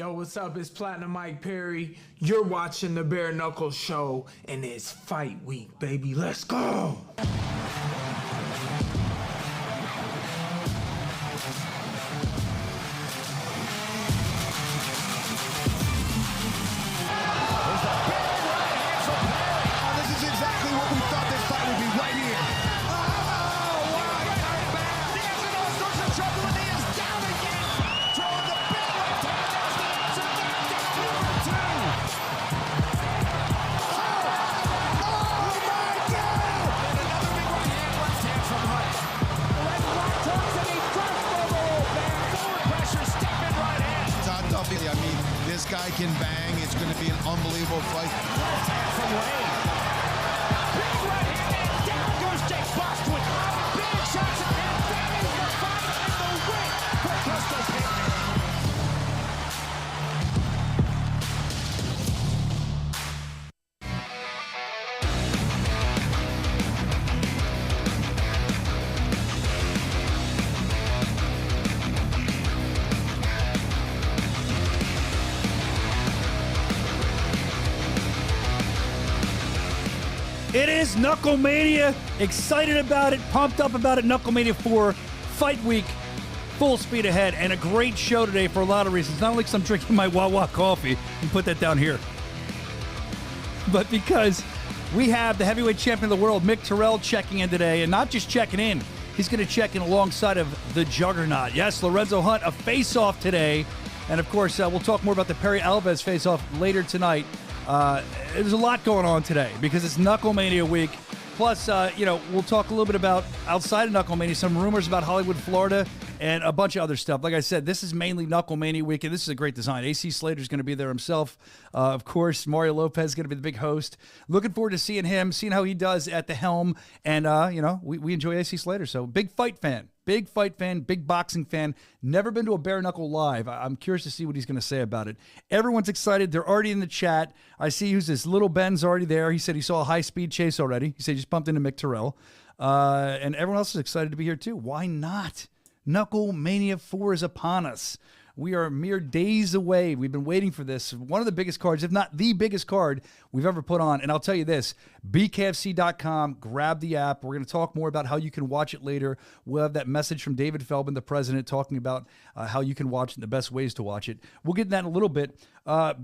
Yo, what's up? It's Platinum Mike Perry. You're watching the Bare Knuckle Show, and it's fight week, baby. Let's go! I mean, this guy can bang. It's going to be an unbelievable fight. Left hand from Wayne. Big right hand, and down goes Jake Bostwick. Big shots on him. That is the fight and the win for Crystal's Hitman. It is Knuckle Mania. Excited about it, pumped up about it. Knuckle Mania 4, Fight Week, full speed ahead, and a great show today for a lot of reasons. Not only because I'm drinking my Wawa coffee, and put that down here, but because we have the heavyweight champion of the world, Mick Terrell, checking in today, and not just checking in. He's going to check in alongside of the Juggernaut. Yes, Lorenzo Hunt, a face-off today, and of course, we'll talk more about the Perry Alves face-off later tonight. There's a lot going on today because it's Knuckle Mania week. Plus, we'll talk a little bit about outside of Knuckle Mania, some rumors about Hollywood, Florida, and a bunch of other stuff. Like I said, this is mainly Knuckle Mania week, and this is a great design. AC Slater's going to be there himself. Of course, Mario Lopez is going to be the big host. Looking forward to seeing him, seeing how he does at the helm. And, we enjoy AC Slater. So, big fight fan. Big fight fan, big boxing fan. Never been to a Bare Knuckle live. I'm curious to see what he's going to say about it. Everyone's excited. They're already in the chat. I see who's this. Little Ben's already there. He said he saw a high-speed chase already. He said he just bumped into Mick Terrell. And everyone else is excited to be here, too. Why not? Knuckle Mania 4 is upon us. We are mere days away. We've been waiting for this. One of the biggest cards, if not the biggest card we've ever put on. And I'll tell you this, BKFC.com, grab the app. We're going to talk more about how you can watch it later. We'll have that message from David Feldman, the president, talking about how you can watch it and the best ways to watch it. We'll get into that in a little bit.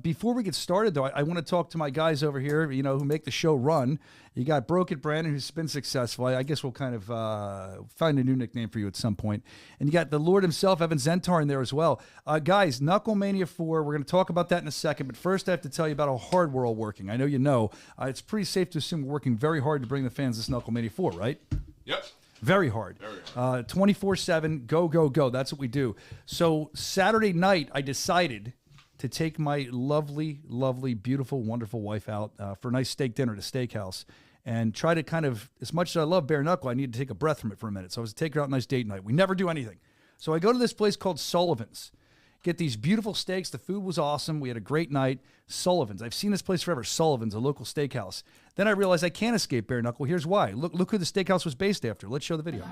Before we get started, though, I want to talk to my guys over here, who make the show run. You got Broke It Brandon, who's been successful. I guess we'll kind of find a new nickname for you at some point. And you got the Lord himself, Evan Zentar, in there as well. Guys, Knuckle Mania 4, we're going to talk about that in a second. But first, I have to tell you about how hard we're all working. I know you know. It's pretty safe to assume we're working very hard to bring the fans this Knuckle Mania 4, right? Yep. Very hard. 24/7, go, go, go. That's what we do. So Saturday night, I decided to take my lovely, lovely, beautiful, wonderful wife out for a nice steak dinner at a steakhouse and try to kind of, as much as I love bare knuckle, I need to take a breath from it for a minute. So I was to take her out on a nice date night. We never do anything. So I go to this place called Sullivan's. Get these beautiful steaks. The food was awesome. We had a great night. Sullivan's. I've seen this place forever. Sullivan's, a local steakhouse. Then I realized I can't escape bare knuckle. Here's why. Look who the steakhouse was based after. Let's show the video.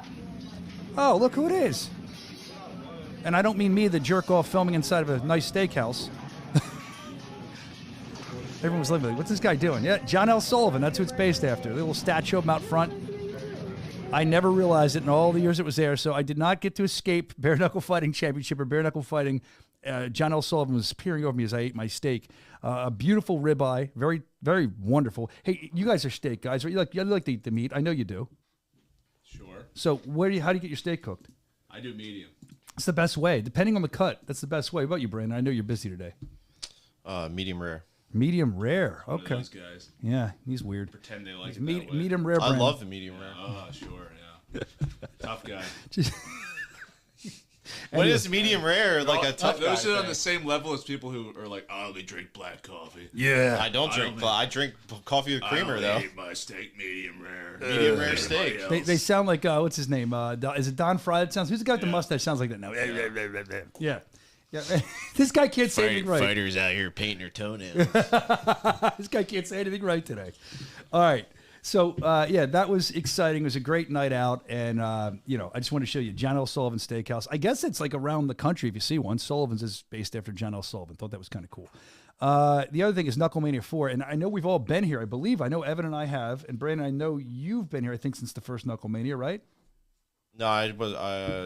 Oh, look who it is. And I don't mean me, the jerk off filming inside of a nice steakhouse. Everyone was like, what's this guy doing? Yeah, John L. Sullivan. That's who it's based after. The little statue of him out front. I never realized it in all the years it was there, so I did not get to escape Bare Knuckle Fighting Championship or Bare Knuckle Fighting. John L. Sullivan was peering over me as I ate my steak. A beautiful ribeye, very, very wonderful. Hey, you guys are steak guys, right? You like to eat the meat. I know you do. Sure. So how do you get your steak cooked? I do medium. It's the best way, depending on the cut. That's the best way. What about you, Brandon? I know you're busy today. Medium rare. Medium rare. Okay. Those guys Yeah, he's weird. pretend they like it Medium rare. I Brandon. love the medium rare. Oh, sure, yeah. Tough guy. What is medium rare? Like a tough guy Those are on thing? the same level as people who are like, I only drink black coffee. Yeah. I don't drink. I drink coffee with creamer I though. eat my steak medium rare. Medium rare steak. They sound like what's his name? Is it Don Fry? That sounds. Who's the guy with the mustache? Sounds like that now. Yeah. This guy can't say anything right. Fighters out here painting their toenails. This guy can't say anything right today. All right. So, yeah, that was exciting. It was a great night out. And, I just want to show you John L. Sullivan Steakhouse. I guess it's like around the country if you see one. Sullivan's is based after John L. Sullivan. Thought that was kind of cool. The other thing is Knuckle Mania 4. And I know we've all been here. I believe. I know Evan and I have. And Brandon, I know you've been here, I think, since the first Knuckle Mania, right? No, I was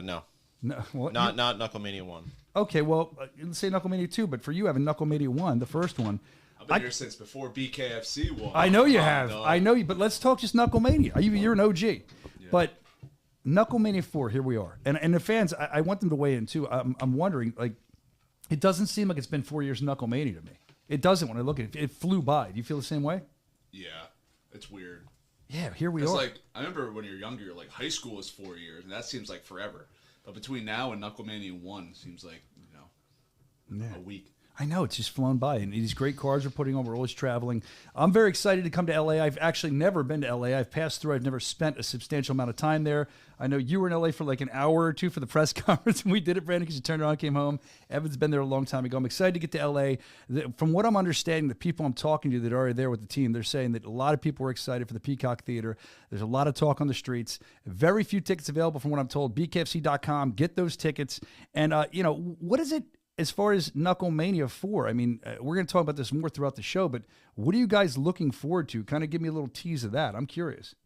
no. No, what? Not Knuckle Mania 1. Okay, well, let's say Knuckle Mania 2. But for you, having Knuckle Mania 1, the first one. I've been here since before BKFC won. I know you have. I know you, but let's talk just Knuckle Mania. You're an OG. Yeah. But Knuckle Mania 4, here we are. And the fans, I want them to weigh in too. I'm wondering, like, it doesn't seem like it's been 4 years of Knuckle Mania to me. It doesn't when I look at it. It flew by. Do you feel the same way? Yeah, it's weird. Yeah, here we are. It's like, I remember when you're younger, like high school is 4 years, and that seems like forever. But between now and Knuckle Mania 1 seems like, a week. I know, it's just flown by. And these great cars we're putting on. We're always traveling. I'm very excited to come to L.A. I've actually never been to L.A. I've passed through. I've never spent a substantial amount of time there. I know you were in L.A. for like an hour or two for the press conference, and we did it, Brandon, because you turned around and came home. Evan's been there a long time ago. I'm excited to get to L.A. From what I'm understanding, the people I'm talking to that are there with the team, they're saying that a lot of people were excited for the Peacock Theater. There's a lot of talk on the streets. Very few tickets available from what I'm told. BKFC.com. Get those tickets. And, what is it? As far as Knuckle Mania 4, I mean, we're going to talk about this more throughout the show, but what are you guys looking forward to? Kind of give me a little tease of that. I'm curious.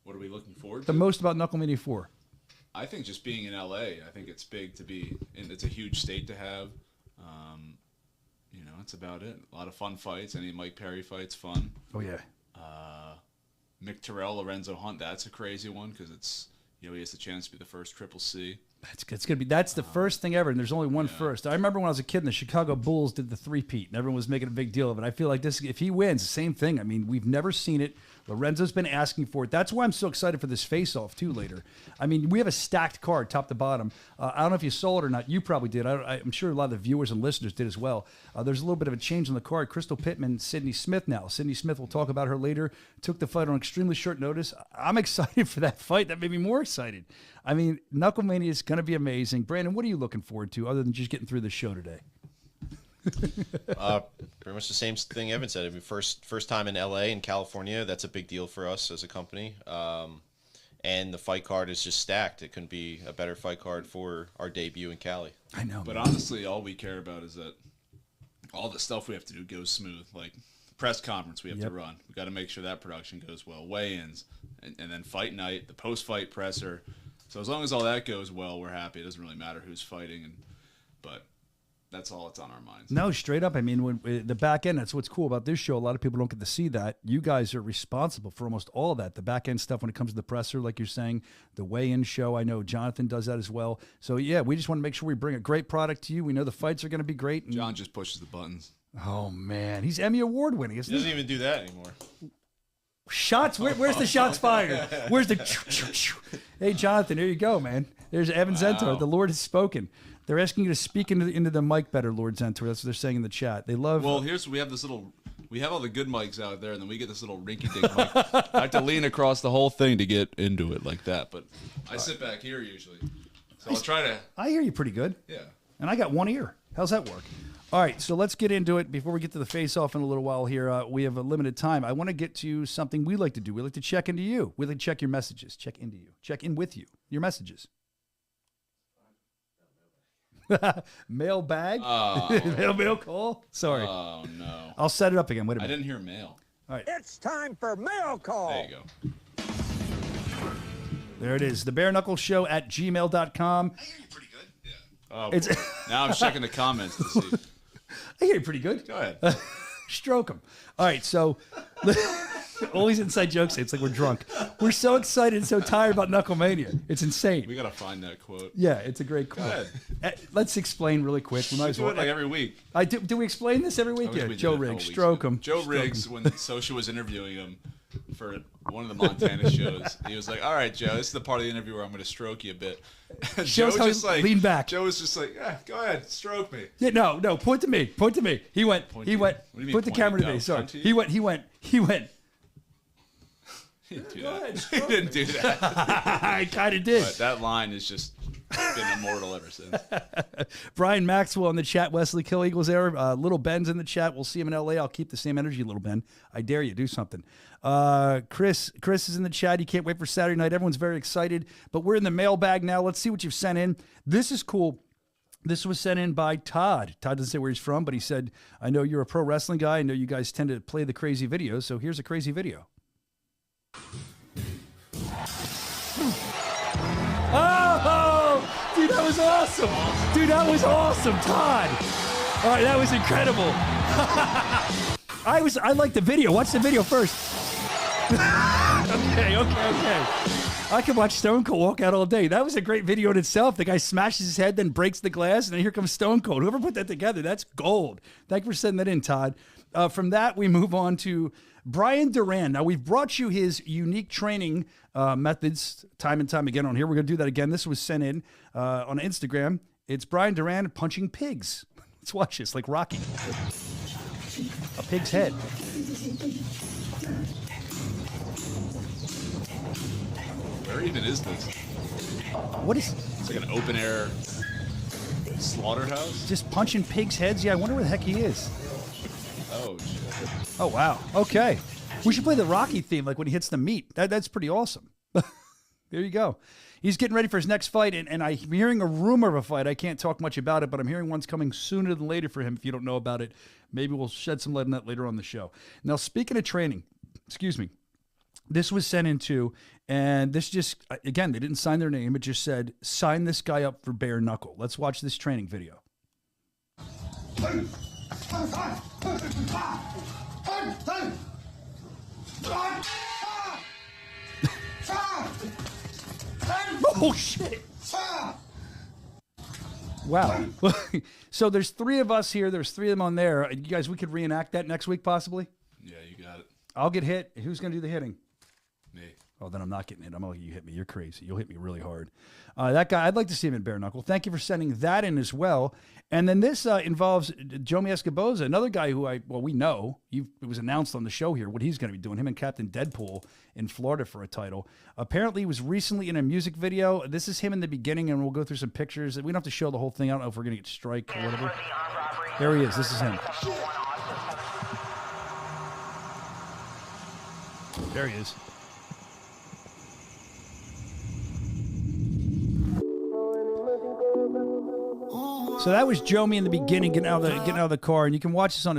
What are we looking forward to? The most about Knuckle Mania 4. I think just being in LA, I think it's big to be, and it's a huge state to have. That's about it. A lot of fun fights. Any Mike Perry fights, fun. Oh, yeah. Mick, Terrell, Lorenzo Hunt, that's a crazy one because it's, he has the chance to be the first Triple C. That's the first thing ever, and there's only one first. I remember when I was a kid, and the Chicago Bulls did the three-peat, and everyone was making a big deal of it. I feel like this, if he wins, the same thing. I mean, we've never seen it. Lorenzo's been asking for it. That's why I'm so excited for this face-off, too, later. I mean, we have a stacked card, top to bottom. I don't know if you saw it or not. You probably did. I'm sure a lot of the viewers and listeners did as well. There's a little bit of a change on the card. Crystal Pittman, Sydney Smith now. Sydney Smith, we'll talk about her later, took the fight on extremely short notice. I'm excited for that fight. That made me more excited. I mean, Knuckle Mania is going to be amazing. Brandon, what are you looking forward to other than just getting through the show today? Pretty much the same thing Evan said. I mean, first time in LA and California, that's a big deal for us as a company. And the fight card is just stacked. It couldn't be a better fight card for our debut in Cali. I know. But honestly, all we care about is that all the stuff we have to do goes smooth. Like the press conference we have to run. We got to make sure that production goes well. Weigh-ins, and then fight night, the post-fight presser. So as long as all that goes well, we're happy. It doesn't really matter who's fighting, but that's all that's on our minds. No, straight up. I mean, when the back end, that's what's cool about this show. A lot of people don't get to see that. You guys are responsible for almost all of that. The back end stuff when it comes to the presser, like you're saying, the weigh-in show. I know Jonathan does that as well. So, yeah, we just want to make sure we bring a great product to you. We know the fights are going to be great. And John just pushes the buttons. Oh, man. He's Emmy Award winning, isn't he? He doesn't even do that anymore. Shots? Where's the shots fired? Where's the... Hey, Jonathan, there you go, man. There's Evan Zentor. The Lord has spoken. They're asking you to speak into the mic better, Lord Zentor. That's what they're saying in the chat. They love... Well, we have all the good mics out there, and then we get this little rinky-dink mic. I have to lean across the whole thing to get into it like that, but I sit back here usually. So I'll try to... I hear you pretty good. Yeah. And I got one ear. How's that work? All right, so let's get into it. Before we get to the face-off in a little while here, we have a limited time. I want to get to something we like to do. We like to check into you. We like to check your messages. Check into you. Check in with you. Your messages. Mailbag? Oh. Mail call? Sorry. Oh, no. I'll set it up again. Wait a I minute. didn't hear mail. All right. It's time for mail call. There you go. There it is. The Bare Knuckle Show at gmail.com. I hear you pretty good. Yeah. Oh, It's- boy. Now I'm checking the comments to see. I hear you pretty good. Go ahead. Stroke them. All right, so always inside jokes. It's like we're drunk. We're so excited and so tired about Knuckle Mania. It's insane. We got to find that quote. Yeah, it's a great quote. ahead. Let's explain really quick. We might We as do well. it like every week. Do we explain this every week? I wish Yeah, we did Joe it a couple Riggs, weeks stroke ago. him. Joe Riggs, when Soscia was interviewing him for one of the Montana shows, he was like, "All right, Joe, this is the part of the interview where I'm going to stroke you a bit." And Shows how he leaned back. Joe was just like, "Yeah, go ahead, stroke me." Yeah, no, point to me. Point to me. He went. Point He to you. went. What do you mean Put the point? camera to No, me. Sorry. front to you? He went. He went. He didn't do Go that. ahead, He didn't do that. I kind of did. But that line is just Been immortal ever since. Brian Maxwell in the chat. Wesley Kill Eagles there. Little Ben's in the chat. We'll see him in LA. I'll keep the same energy, Little Ben. I dare you, do something. Chris is in the chat. You can't wait for Saturday night. Everyone's very excited. But we're in the mailbag now. Let's see what you've sent in. This is cool. This was sent in by Todd. Todd doesn't say where he's from, but he said, I know you're a pro wrestling guy. I know you guys tend to play the crazy videos. So here's a crazy video. Oh, dude, that was awesome. Dude, that was awesome, Todd. All right, that was incredible. I like the video. Watch the video first. Okay. I could watch Stone Cold walk out all day. That was a great video in itself. The guy smashes his head, then breaks the glass, and then here comes Stone Cold. Whoever put that together, that's gold. Thank you for sending that in, Todd. From that, we move on to Brian Duran. Now, we've brought you his unique training methods time and time again on here. We're going to do that again. This was sent in on Instagram. It's Brian Duran punching pigs. Let's watch this, like Rocky. A pig's head. Where even is this? What is... It's like an open air slaughterhouse? Just punching pigs' heads? Yeah, I wonder where the heck he is. Oh, shit. Oh, wow. Okay. We should play the Rocky theme, like when he hits the meat. That's pretty awesome. There you go. He's getting ready for his next fight, and I'm hearing a rumor of a fight. I can't talk much about it, but I'm hearing one's coming sooner than later for him. If you don't know about it, maybe we'll shed some light on that later on the show. Now, speaking of training, this was sent in too, and this just, again, they didn't sign their name. It just said, sign this guy up for bare knuckle. Let's watch this training video. Oh, shit. Wow. So there's three of us here. There's three of them on there. You guys, we could reenact that next week, possibly? Yeah, you got it. I'll get hit. Who's going to do the hitting? Me. Oh, then I'm not getting hit. I'm going to let you hit me. You're crazy. You'll hit me really hard. That guy, I'd like to see him in bare knuckle. Thank you for sending that in as well. And then this involves Jomi Escoboza, another guy who we know. It was announced on the show here what he's going to be doing. Him and Captain Deadpool in Florida for a title. Apparently, he was recently in a music video. This is him in the beginning, and we'll go through some pictures. We don't have to show the whole thing. I don't know if we're going to get strike or whatever. There he is. This is him. There he is. So that was Jomi in the beginning, getting out of the car, and you can watch this on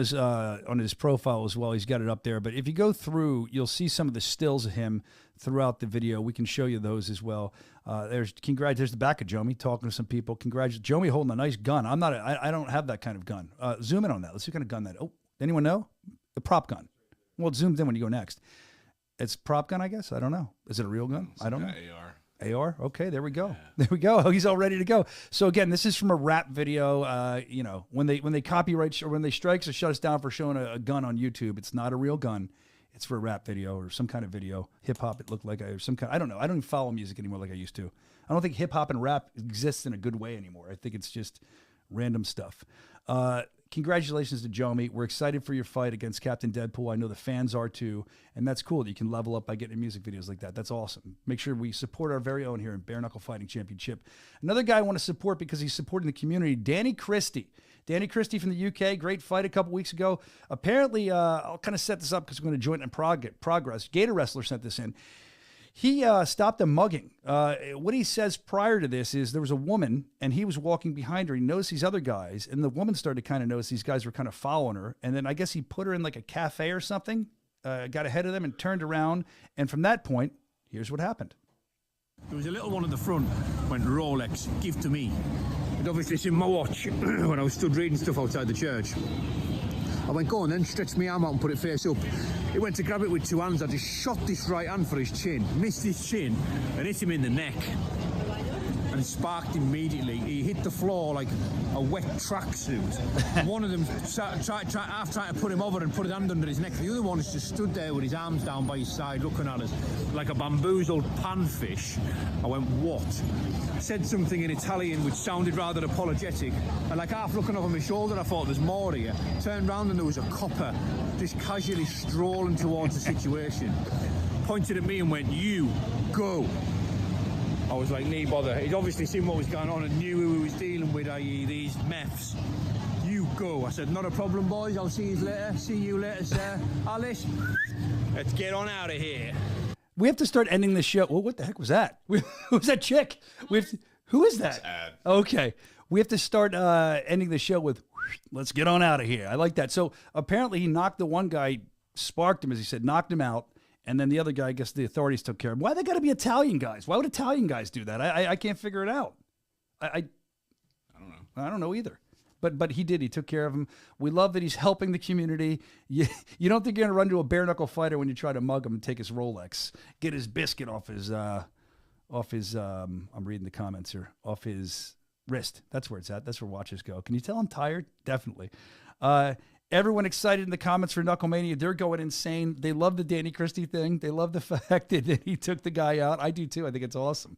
his profile as well. He's got it up there. But if you go through, you'll see some of the stills of him throughout the video. We can show you those as well. There's the back of Jomi talking to some people. Jomi holding a nice gun. I don't have that kind of gun. Zoom in on that. Let's see what kind of gun that. Oh, anyone know? The prop gun. Well, it zooms in when you go next. It's prop gun, I guess. I don't know. Is it a real gun? I don't know. AR? Okay, there we go. Yeah. There we go. He's all ready to go. So again, this is from a rap video. When they copyright or when they strike or shut us down for showing a gun on YouTube, it's not a real gun. It's for a rap video or some kind of video. Hip hop, it looked like I don't know. I don't even follow music anymore like I used to. I don't think hip hop and rap exists in a good way anymore. I think it's just random stuff. Congratulations to Jomi. We're excited for your fight against Captain Deadpool. I know the fans are too, and that's cool that you can level up by getting music videos like that. That's awesome. Make sure we support our very own here in Bare Knuckle Fighting Championship. Another guy I want to support because he's supporting the community, Danny Christie. Danny Christie from the UK, great fight a couple weeks ago. Apparently, I'll kind of set this up because we're going to join it in progress. Gator Wrestler sent this in. He stopped a mugging. What he says prior to this is there was a woman, and he was walking behind her. He noticed these other guys, and the woman started to kind of notice these guys were kind of following her. And then I guess he put her in like a cafe or something, got ahead of them and turned around. And from that point, here's what happened. There was a little one at the front, went, Rolex, give to me. And obviously it's in my watch when I was stood reading stuff outside the church. I went, go on then, stretched my arm out and put it face up. He went to grab it with two hands. I just shot this right hand for his chin, missed his chin, and hit him in the neck. And sparked immediately. He hit the floor like a wet tracksuit. One of them tried to put him over and put his hand under his neck. The other one is just stood there with his arms down by his side looking at us like a bamboozled panfish. I went, what? Said something in Italian which sounded rather apologetic. And like half looking over my shoulder, I thought there's more here. Turned round and there was a copper just casually strolling towards the situation. Pointed at me and went, you, go. I was like, nee bother. He'd obviously seen what was going on and knew who he was dealing with, i.e. these meths. You go. I said, not a problem, boys. I'll see you later. See you later, sir. Alice, let's get on out of here. We have to start ending the show. Well, what the heck was that? Who's that chick? Who is that? Ad. Okay. We have to start ending the show with, let's get on out of here. I like that. So apparently he knocked the one guy, sparked him, as he said, knocked him out. And then the other guy, I guess the authorities took care of him. Why they got to be Italian guys? Why would Italian guys do that? I can't figure it out. I don't know. I don't know either. But he did. He took care of him. We love that he's helping the community. You don't think you're going to run into a bare-knuckle fighter when you try to mug him and take his Rolex, get his biscuit off his I'm reading the comments here, off his wrist. That's where it's at. That's where watches go. Can you tell I'm tired? Definitely. Everyone excited in the comments for Knuckle Mania. They're going insane. They love the Danny Christie thing. They love the fact that he took the guy out. I do too. I think it's awesome.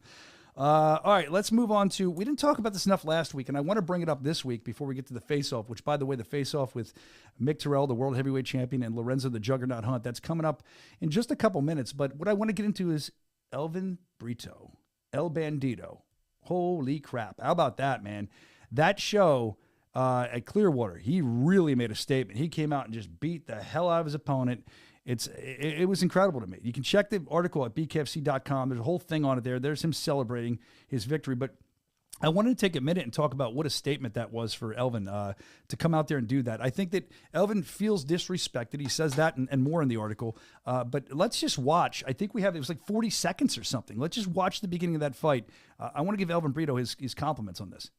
All right, let's move on to, we didn't talk about this enough last week, and I want to bring it up this week before we get to the face-off, which, by the way, the face-off with Mick Terrell, the World Heavyweight Champion, and Lorenzo, the Juggernaut Hunt, that's coming up in just a couple minutes. But what I want to get into is Elvin Brito, El Bandito. Holy crap. How about that, man? That show at Clearwater, he really made a statement. He came out and just beat the hell out of his opponent. It was incredible to me. You can check the article at bkfc.com. There's a whole thing on it there. There's him celebrating his victory. But I wanted to take a minute and talk about what a statement that was for Elvin to come out there and do that. I think that Elvin feels disrespected. He says that and more in the article. But let's just watch. I think it was like 40 seconds or something. Let's just watch the beginning of that fight. I want to give Elvin Brito his compliments on this.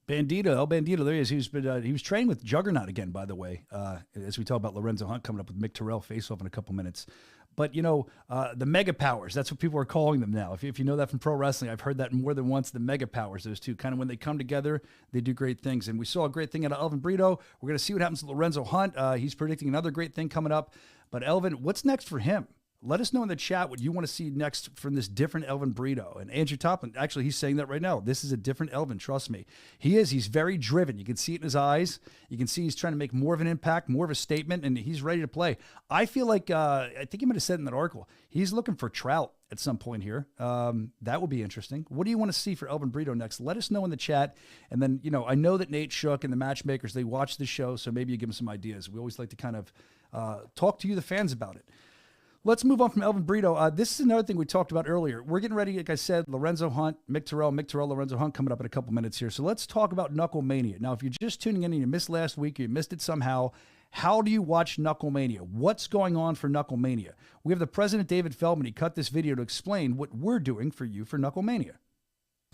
El Bandito, there he is. He was training with Juggernaut again, by the way, as we talk about Lorenzo Hunt coming up with Mick Terrell face-off in a couple minutes. But, the Mega Powers, that's what people are calling them now. If you know that from pro wrestling, I've heard that more than once, the Mega Powers, those two. Kind of when they come together, they do great things. And we saw a great thing out of Elvin Brito. We're going to see what happens to Lorenzo Hunt. He's predicting another great thing coming up. But Elvin, what's next for him? Let us know in the chat what you want to see next from this different Elvin Brito. And Andrew Toplin, actually, he's saying that right now. This is a different Elvin, trust me. He's very driven. You can see it in his eyes. You can see he's trying to make more of an impact, more of a statement, and he's ready to play. I feel like, I think he might have said in that article, he's looking for Trout at some point here. That would be interesting. What do you want to see for Elvin Brito next? Let us know in the chat. And then, I know that Nate Shook and the matchmakers, they watch the show, so maybe you give them some ideas. We always like to kind of talk to you, the fans, about it. Let's move on from Elvin Brito. This is another thing we talked about earlier. We're getting ready, like I said, Lorenzo Hunt, Mick Terrell, Lorenzo Hunt coming up in a couple minutes here. So let's talk about Knuckle Mania. Now, if you're just tuning in and you missed last week or you missed it somehow, how do you watch Knuckle Mania? What's going on for Knuckle Mania? We have the president, David Feldman. He cut this video to explain what we're doing for you for Knuckle Mania.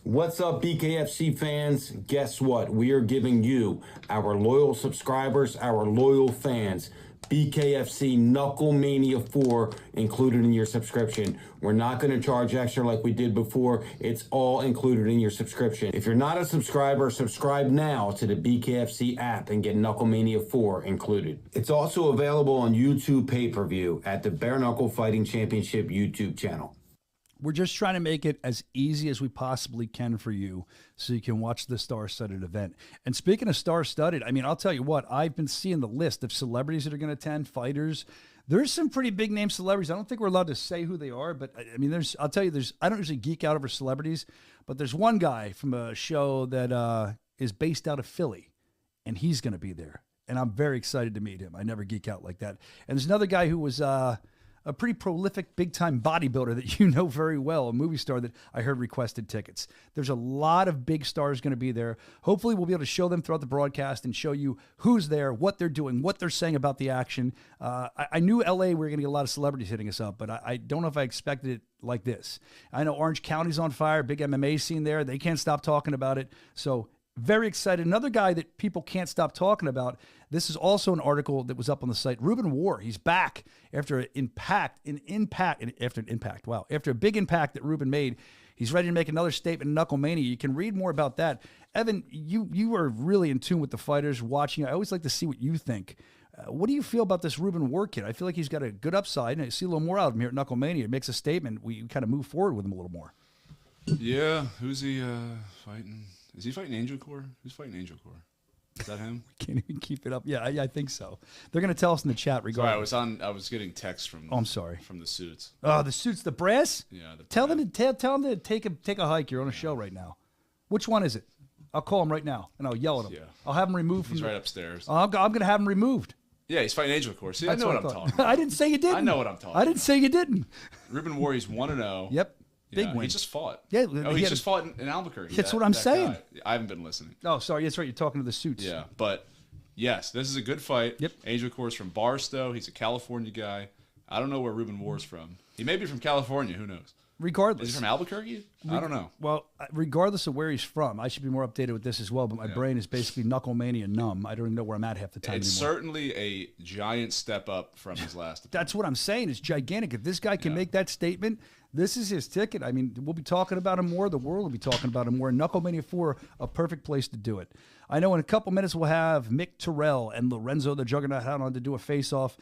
What's up, BKFC fans? Guess what? We are giving you, our loyal subscribers, our loyal fans, BKFC Knuckle Mania 4 included in your subscription. We're not going to charge extra like we did before. It's all included in your subscription. If you're not a subscriber, subscribe now to the BKFC app and get Knuckle Mania 4 included. It's also available on YouTube pay-per-view at the Bare Knuckle Fighting Championship YouTube channel. We're just trying to make it as easy as we possibly can for you so you can watch the star-studded event. And speaking of star-studded, I mean, I'll tell you what, I've been seeing the list of celebrities that are going to attend, fighters. There's some pretty big-name celebrities. I don't think we're allowed to say who they are, but I mean, I don't usually geek out over celebrities, but there's one guy from a show that is based out of Philly, and he's going to be there. And I'm very excited to meet him. I never geek out like that. And there's another guy who was a pretty prolific, big-time bodybuilder that you know very well, a movie star that I heard requested tickets. There's a lot of big stars going to be there. Hopefully, we'll be able to show them throughout the broadcast and show you who's there, what they're doing, what they're saying about the action. I knew LA we were going to get a lot of celebrities hitting us up, but I don't know if I expected it like this. I know Orange County's on fire, big MMA scene there. They can't stop talking about it. So very excited. Another guy that people can't stop talking about. This is also an article that was up on the site. Ruben War, he's back after a big impact that Ruben made. He's ready to make another statement in Knuckle Mania. You can read more about that. Evan, you are really in tune with the fighters, watching. I always like to see what you think. What do you feel about this Ruben War kid? I feel like he's got a good upside, and I see a little more out of him here at Knuckle Mania. It makes a statement. We kind of move forward with him a little more. Yeah, who's he fighting? Is he fighting Angel Core? Who's fighting Angel Core? Is that him? Can't even keep it up. Yeah, I think so. They're going to tell us in the chat regarding. Sorry, I was getting text from. Oh, I'm sorry. From the suits. Oh, the suits, the brass. Yeah. Tell them to take a hike. You're on a show right now. Which one is it? I'll call him right now and I'll yell at him. Yeah. I'll have him removed from. He's right upstairs. I'm going to have him removed. Yeah, he's fighting Angel Core. See, I know what I'm talking about. I didn't say you didn't. I know what I'm talking. I didn't say you didn't. Ruben War, he's 1-0. Yep. Big Yeah, win. He just fought. Yeah, he just fought in Albuquerque. That's what I'm saying. Guy. I haven't been listening. Oh, sorry. That's right. You're talking to the suits. Yeah, but yes, this is a good fight. Yep. Angel Core's from Barstow. He's a California guy. I don't know where Ruben War's from. He may be from California. Who knows? Regardless. Is he from Albuquerque? I don't know. Well, regardless of where he's from, I should be more updated with this as well, but my brain is basically Knuckle Mania numb. I don't even know where I'm at half the time It's anymore. certainly a giant step up from his last. That's what I'm saying. It's gigantic. If this guy can make that statement, this is his ticket. I mean, we'll be talking about him more. The world will be talking about him more. Knuckle Mania 4, a perfect place to do it. I know in a couple minutes we'll have Mick, Terrell, and Lorenzo, the Juggernaut, out on to do a face-off.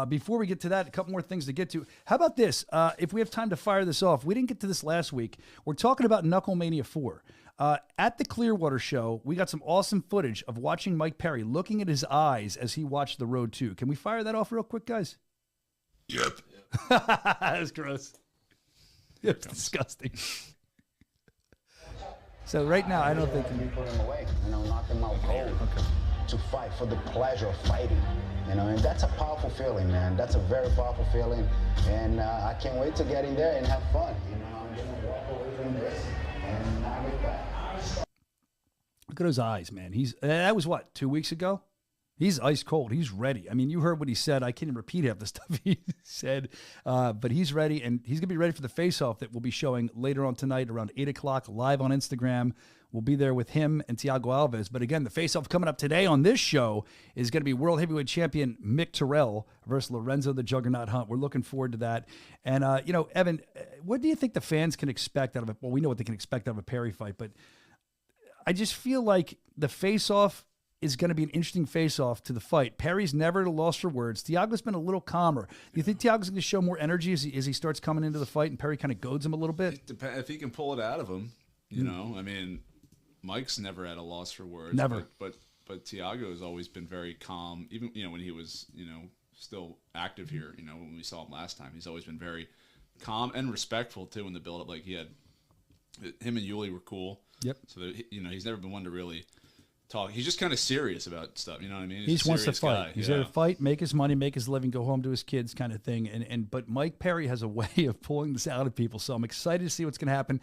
Before we get to that, a couple more things to get to. How about this? If we have time to fire this off, we didn't get to this last week. We're talking about Knuckle Mania 4. At the Clearwater show, we got some awesome footage of watching Mike Perry looking at his eyes as he watched the Road 2. Can we fire that off real quick, guys? Yep. That was gross. It's disgusting. So right now, I don't think you put him away, knock him out cold. To fight for the pleasure of fighting, and that's a powerful feeling, man. That's a very powerful feeling, and I can't wait to get in there and have fun. I'm gonna walk away from this and not look back. Look at those eyes, man. That was what, 2 weeks ago? He's ice cold. He's ready. I mean, you heard what he said. I can't even repeat half the stuff he said, but he's ready, and he's going to be ready for the face-off that we'll be showing later on tonight around 8 o'clock live on Instagram. We'll be there with him and Thiago Alves. But again, the face-off coming up today on this show is going to be World Heavyweight Champion Mick Terrell versus Lorenzo the Juggernaut Hunt. We're looking forward to that. And, Evan, what do you think the fans can expect out of it? Well, we know what they can expect out of a Perry fight, but I just feel like the face-off is going to be an interesting face-off to the fight. Perry's never at a loss for words. Thiago's been a little calmer. Do you think Thiago's going to show more energy as he starts coming into the fight and Perry kind of goads him a little bit? It depends if he can pull it out of him. I mean, Mike's never at a loss for words. Never. But Thiago has always been very calm. Even when he was still active here. When we saw him last time, he's always been very calm and respectful too in the build-up. Like him and Yuli were cool. Yep. So that, he's never been one to really talk. He's just kind of serious about stuff. You know what I mean? He wants to fight. Guy. He's there to fight, make his money, make his living, go home to his kids, kind of thing. But Mike Perry has a way of pulling this out of people. So I'm excited to see what's going to happen.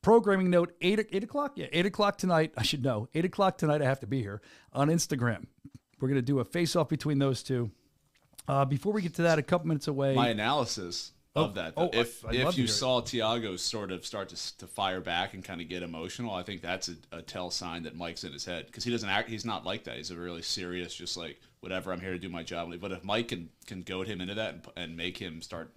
Programming note: 8 o'clock. Yeah, 8 o'clock tonight. I should know. 8 o'clock tonight. I have to be here on Instagram. We're going to do a face-off between those two. Before we get to that, a couple minutes away. My analysis of that. If you saw Thiago sort of start to fire back and kind of get emotional, I think that's a tell sign that Mike's in his head, because he doesn't act. He's not like that. He's a really serious, just like whatever. I'm here to do my job. But if Mike can goad him into that and make him start,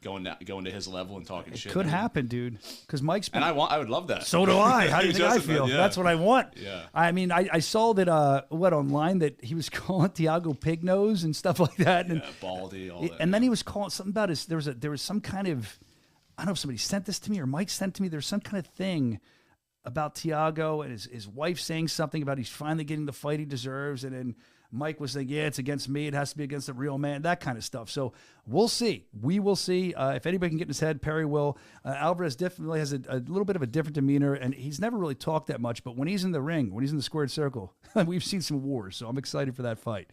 going to his level and talking shit, could happen, dude. Because Mike's been, and I would love that. So do I. How do you think I feel? Yeah. That's what I want. Yeah. I mean, I saw that online that he was calling Thiago pig nose and stuff like that, and baldy, all that. And then he was calling something about his. There was some kind of, I don't know if somebody sent this to me or Mike sent to me. There's some kind of thing about Thiago and his wife saying something about he's finally getting the fight he deserves, and then Mike was saying, yeah, it's against me. It has to be against a real man, that kind of stuff. So we'll see. We will see. If anybody can get in his head, Perry will. Alvarez definitely has a little bit of a different demeanor, and he's never really talked that much. But when he's in the ring, when he's in the squared circle, we've seen some wars. So I'm excited for that fight.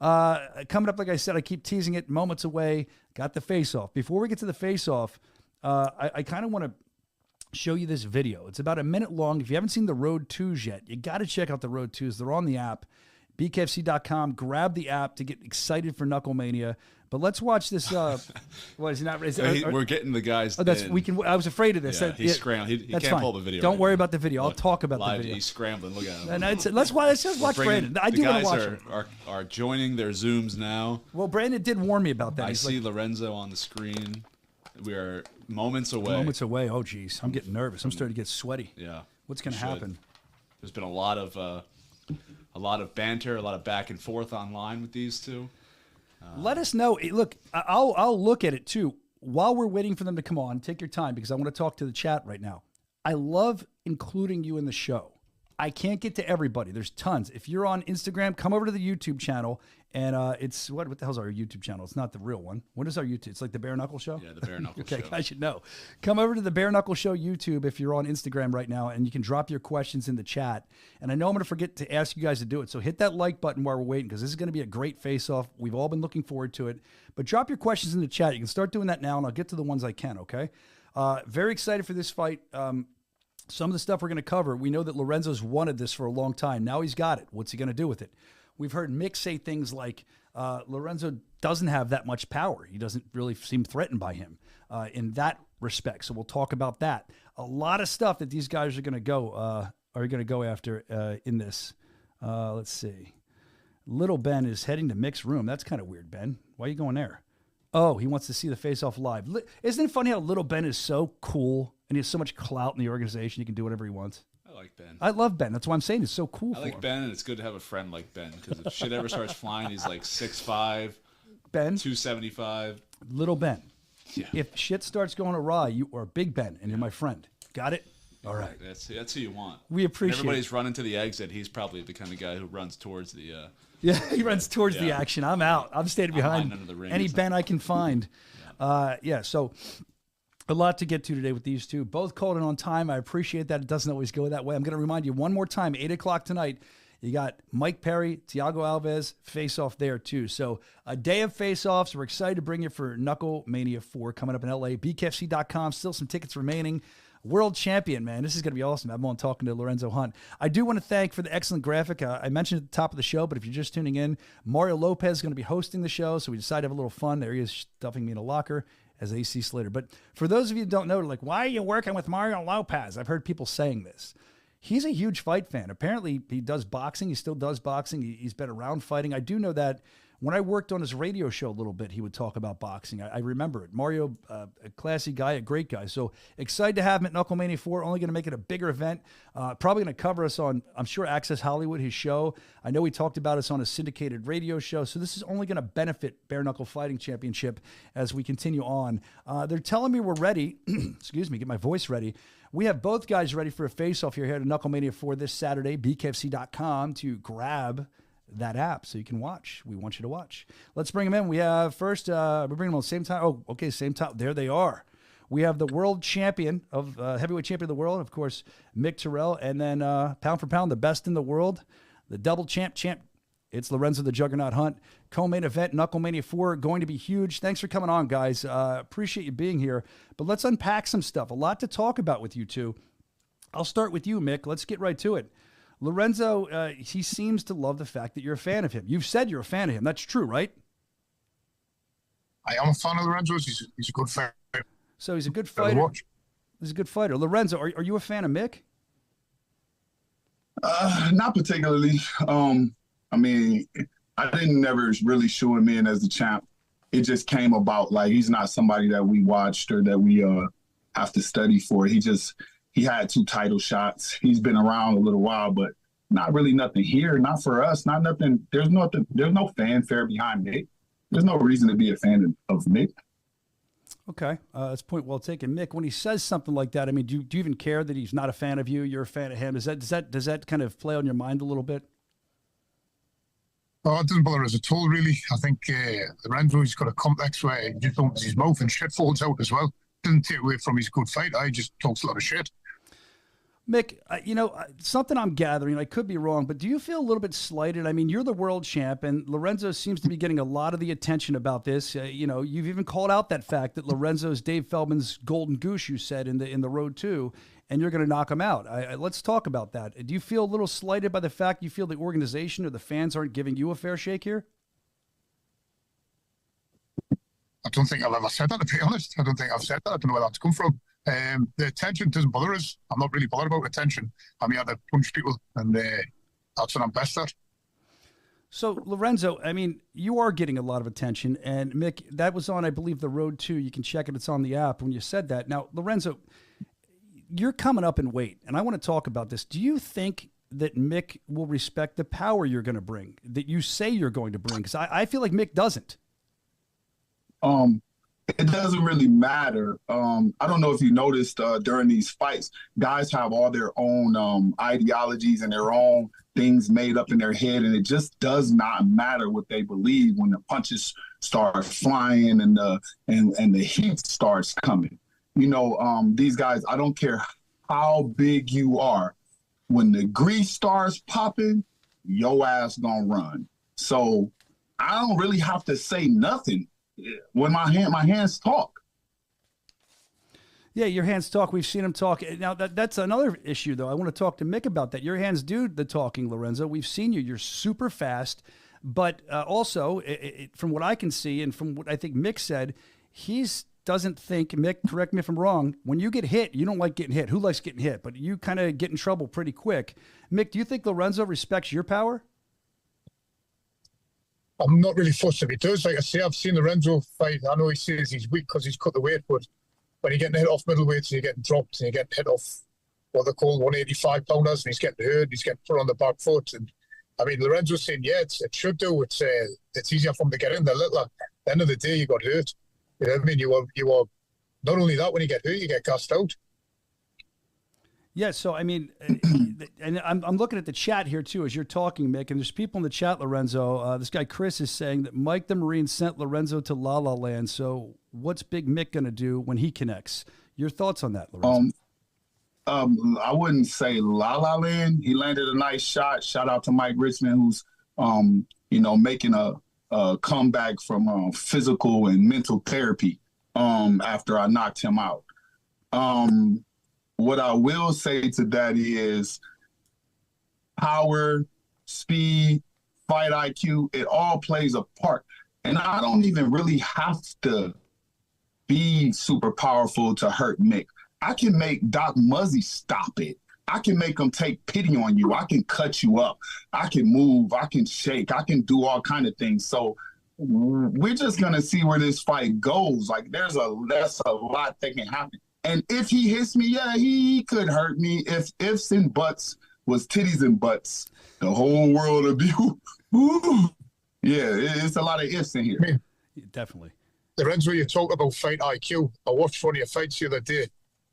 Coming up, like I said, I keep teasing it, moments away. Got the face-off. Before we get to the face-off, I kind of want to show you this video. It's about a minute long. If you haven't seen the Road 2s yet, you got to check out the Road 2s. They're on the app. BKFC.com. Grab the app to get excited for Knuckle Mania. But let's watch this. What is he not? We're getting the guys. Oh, that's in. we can. I was afraid of this. Yeah, he's scrambling. He can't fine. pull up a video. Don't right worry now. about the video. I'll talk about the video. He's scrambling. Look at him. And let's just watch Brandon. I do want to watch him. The guys are joining their Zooms now. Well, Brandon did warn me about that. I see Lorenzo on the screen. We are moments away. Moments away. Oh, geez. I'm getting nervous. I'm starting to get sweaty. Yeah. What's going to happen? There's been a lot of banter, a lot of back and forth online with these two. Let us know. Look, I'll look at it too. While we're waiting for them to come on, take your time because I want to talk to the chat right now. I love including you in the show. I can't get to everybody. There's tons. If you're on Instagram, come over to the YouTube channel. And it's, what the hell's our YouTube channel? It's not the real one. What is our YouTube? It's like the Bare Knuckle Show? Yeah, the Bare Knuckle Okay, Show. I should know. Come over to the Bare Knuckle Show YouTube if you're on Instagram right now, and you can drop your questions in the chat. And I know I'm going to forget to ask you guys to do it. So hit that like button while we're waiting because this is going to be a great face-off. We've all been looking forward to it. But drop your questions in the chat. You can start doing that now, and I'll get to the ones I can, okay? Very excited for this fight. Some of the stuff we're going to cover, we know that Lorenzo's wanted this for a long time. Now he's got it. What's he going to do with it? We've heard Mick say things like Lorenzo doesn't have that much power. He doesn't really seem threatened by him in that respect. So we'll talk about that. A lot of stuff that these guys are going to go after in this. Let's see. Little Ben is heading to Mick's room. That's kind of weird, Ben. Why are you going there? Oh, he wants to see the face-off live. Isn't it funny how Little Ben is so cool and he has so much clout in the organization? He can do whatever he wants. I like Ben. I love Ben. That's why I'm saying it's so cool. I like Ben, and it's good to have a friend like Ben because if shit ever starts flying, he's like 6'5", Ben, 275. Little Ben. Yeah. If shit starts going awry, you are Big Ben, and you're my friend. Got it? All right. That's who you want. We appreciate when everybody's running to the exit. He's probably the kind of guy who runs towards the. Yeah, he runs towards the action. I'm out. I'm standing behind under the ring any Ben I can find. So a lot to get to today with these two. Both called in on time. I appreciate that. It doesn't always go that way. I'm going to remind you one more time, 8 o'clock tonight, you got Mike Perry, Thiago Alves, face-off there too. So a day of face-offs. We're excited to bring you for Knuckle Mania 4 coming up in LA. BKFC.com. Still some tickets remaining. World champion, man. This is going to be awesome. I'm on talking to Lorenzo Hunt. I do want to thank for the excellent graphic. I mentioned at the top of the show, but if you're just tuning in, Mario Lopez is going to be hosting the show, so we decided to have a little fun. There he is stuffing me in a locker as AC Slater. But for those of you who don't know, like, why are you working with Mario Lopez? I've heard people saying this. He's a huge fight fan. Apparently, he does boxing. He still does boxing. He's been around fighting. I do know that when I worked on his radio show a little bit, he would talk about boxing. I remember it. Mario, a classy guy, a great guy. So excited to have him at Knuckle Mania 4. Only going to make it a bigger event. Probably going to cover us on, I'm sure, Access Hollywood, his show. I know he talked about us on a syndicated radio show. So this is only going to benefit Bare Knuckle Fighting Championship as we continue on. They're telling me we're ready. Excuse me, get my voice ready. We have both guys ready for a face-off here at Knuckle Mania 4 this Saturday. BKFC.com to grab that app so you can watch. We want you to watch. Let's bring them in. We have first, we're bringing them on the same time. Oh, okay, same time. There they are. We have the world champion of heavyweight champion of the world, of course, Mick Terrell, and then pound for pound, the best in the world, the double champ. It's Lorenzo the Juggernaut Hunt. Co-main event, Knuckle Mania 4, going to be huge. Thanks for coming on, guys. Appreciate you being here. But let's unpack some stuff. A lot to talk about with you two. I'll start with you, Mick. Let's get right to it. Lorenzo, he seems to love the fact that you're a fan of him. You've said you're a fan of him. That's true, right? I am a fan of Lorenzo. He's a good fighter. So he's a good fighter. He's a good fighter. Lorenzo, are you a fan of Mick? Not particularly. I mean, I didn't never really show him in as the champ. It just came about. Like, he's not somebody that we watched or that we have to study for. He had 2 title shots. He's been around a little while, but not really nothing here. Not for us. Not nothing. There's no fanfare behind Mick. There's no reason to be a fan of Mick. Okay, that's a point well taken. Mick, when he says something like that, I mean, do you even care that he's not a fan of you? You're a fan of him. Does that kind of play on your mind a little bit? Oh, it doesn't bother us at all, really. I think Lorenzo's got a complex where he just opens his mouth and shit falls out as well. Doesn't take away from his good fight. He just talks a lot of shit. Mick, something I'm gathering, I could be wrong, but do you feel a little bit slighted? I mean, you're the world champ, and Lorenzo seems to be getting a lot of the attention about this. You've even called out that fact that Lorenzo's Dave Feldman's golden goose, you said, in the road too, and you're going to knock him out. Let's talk about that. Do you feel a little slighted by the fact you feel the organization or the fans aren't giving you a fair shake here? I don't think I've ever said that, to be honest. I don't think I've said that. I don't know where that's come from. The attention doesn't bother us. I'm not really bothered about attention. I'm here to punch people, and that's what I'm best at. So, Lorenzo, I mean, you are getting a lot of attention. And, Mick, that was on, I believe, The Road 2. You can check it. It's on the app when you said that. Now, Lorenzo, you're coming up in weight, and I want to talk about this. Do you think that Mick will respect the power you're going to bring, that you say you're going to bring? Because I feel like Mick doesn't. It doesn't really matter. I don't know if you noticed during these fights, guys have all their own ideologies and their own things made up in their head, and it just does not matter what they believe when the punches start flying and the heat starts coming. You know, these guys, I don't care how big you are, when the grease starts popping, your ass gonna run. So I don't really have to say nothing when my hands talk. Yeah, your hands talk. We've seen him talk. Now, that's another issue, though. I want to talk to Mick about that. Your hands do the talking, Lorenzo. We've seen you. You're super fast. But also, from what I can see and from what I think Mick said, doesn't think, Mick, correct me if I'm wrong, when you get hit, you don't like getting hit. Who likes getting hit? But you kind of get in trouble pretty quick. Mick, do you think Lorenzo respects your power? I'm not really fussed if he does. Like I say, I've seen Lorenzo fight. I know he says he's weak because he's cut the weight, but when you're getting hit off middleweights and you're getting dropped and you're getting hit off what they call 185 pounders and he's getting hurt, he's getting put on the back foot. And I mean, Lorenzo's saying, yeah, it should do. It's easier for him to get in there. Look, at the end of the day, you got hurt. You know what I mean? You are not only that, when you get hurt, you get gassed out. Yeah, so I mean, and I'm looking at the chat here too as you're talking, Mick, and there's people in the chat, Lorenzo. This guy Chris is saying that Mike the Marine sent Lorenzo to La La Land. So what's Big Mick going to do when he connects? Your thoughts on that, Lorenzo? I wouldn't say La La Land. He landed a nice shot. Shout out to Mike Richmond, who's making a comeback from physical and mental therapy after I knocked him out. What I will say to that is power, speed, fight IQ, it all plays a part. And I don't even really have to be super powerful to hurt Mick. I can make Doc Muzzy stop it. I can make him take pity on you. I can cut you up. I can move. I can shake. I can do all kind of things. So we're just going to see where this fight goes. Like, that's a lot that can happen. And if he hits me, yeah, he could hurt me. If ifs and buts was titties and butts, the whole world would be, yeah, it's a lot of ifs in here. Definitely. Lorenzo, you talk about fight IQ. I watched one of your fights the other day,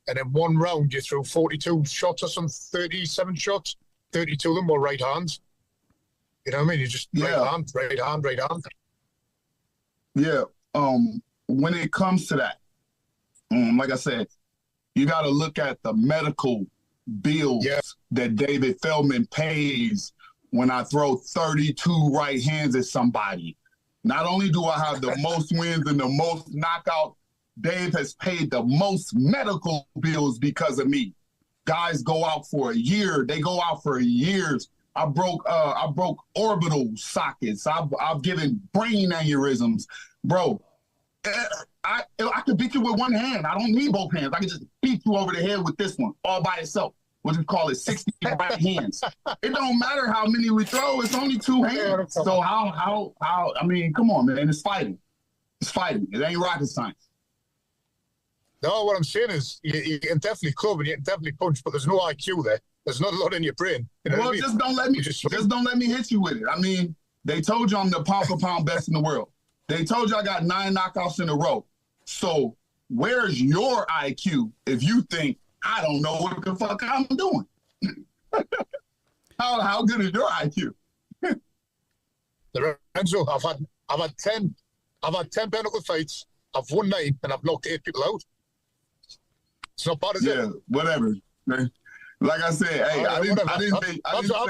and in one round, you threw 42 shots or some 37 shots. 32 of them were right hands. You know what I mean? You just right hand. Yeah. When it comes to that, like I said, you got to look at the medical bills that David Feldman pays when I throw 32 right hands at somebody. Not only do I have the most wins and the most knockout, Dave has paid the most medical bills because of me. Guys go out for a year. They go out for years. I broke orbital sockets. I've given brain aneurysms. Bro, I could beat you with one hand. I don't need both hands. I can just beat you over the head with this one all by itself. What you call it, 60 right hands. It don't matter how many we throw. It's only two hands. So how? I mean, come on, man. It's fighting. It's fighting. It ain't rocket science. No, what I'm saying is you can definitely club and you can definitely punch, but there's no IQ there. There's not a lot in your brain. You know well, what I mean? just don't let me hit you with it. I mean, they told you I'm the pound for pound best in the world. They told you I got 9 knockouts in a row. So where's your IQ if you think I don't know what the fuck I'm doing? How good is your IQ? Lorenzo, I've had 10 bare knuckle fights. I've won 9 and I've knocked 8 people out. It's not bad, is it? Yeah, whatever. Like I said, hey, I didn't say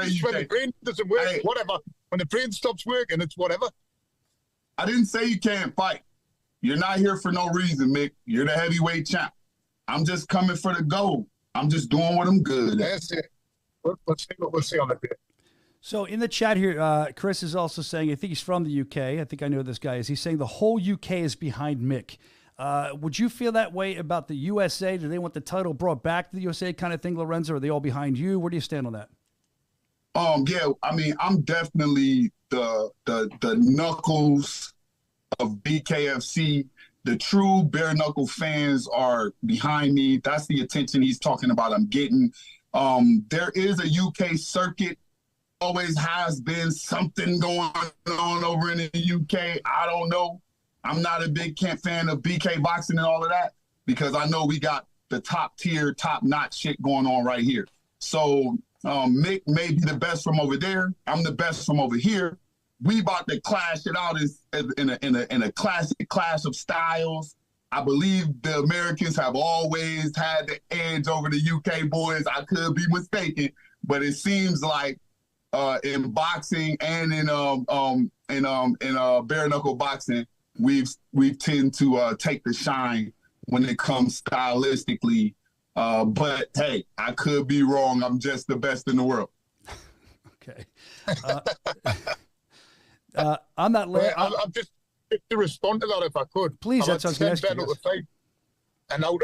you when the brain doesn't work, whatever. When the brain stops working, it's whatever. I didn't say you can't fight. You're not here for no reason, Mick. You're the heavyweight champ. I'm just coming for the gold. I'm just doing what I'm good at. That's it. We'll see on the bit. So in the chat here, Chris is also saying, I think he's from the UK. I think I know who this guy is. He's saying the whole UK is behind Mick. Would you feel that way about the USA? Do they want the title brought back to the USA kind of thing, Lorenzo? Or are they all behind you? Where do you stand on that? Yeah, I mean, I'm definitely the Knuckles of BKFC. The true bare knuckle fans are behind me. That's the attention he's talking about I'm getting. There is a UK circuit. Always has been something going on over in the UK. I don't know. I'm not a big fan of BK boxing and all of that because I know we got the top tier, top notch shit going on right here. So Mick may be the best from over there. I'm the best from over here. We about to clash it out in a classic clash of styles. I believe the Americans have always had the edge over the UK boys. I could be mistaken, but it seems like in boxing and in bare knuckle boxing, we tend to take the shine when it comes stylistically. But hey, I could be wrong. I'm just the best in the world. Okay. I'm not. I'm just to respond to that if I could. Please, I've that's what I was going to ask you. fight, and out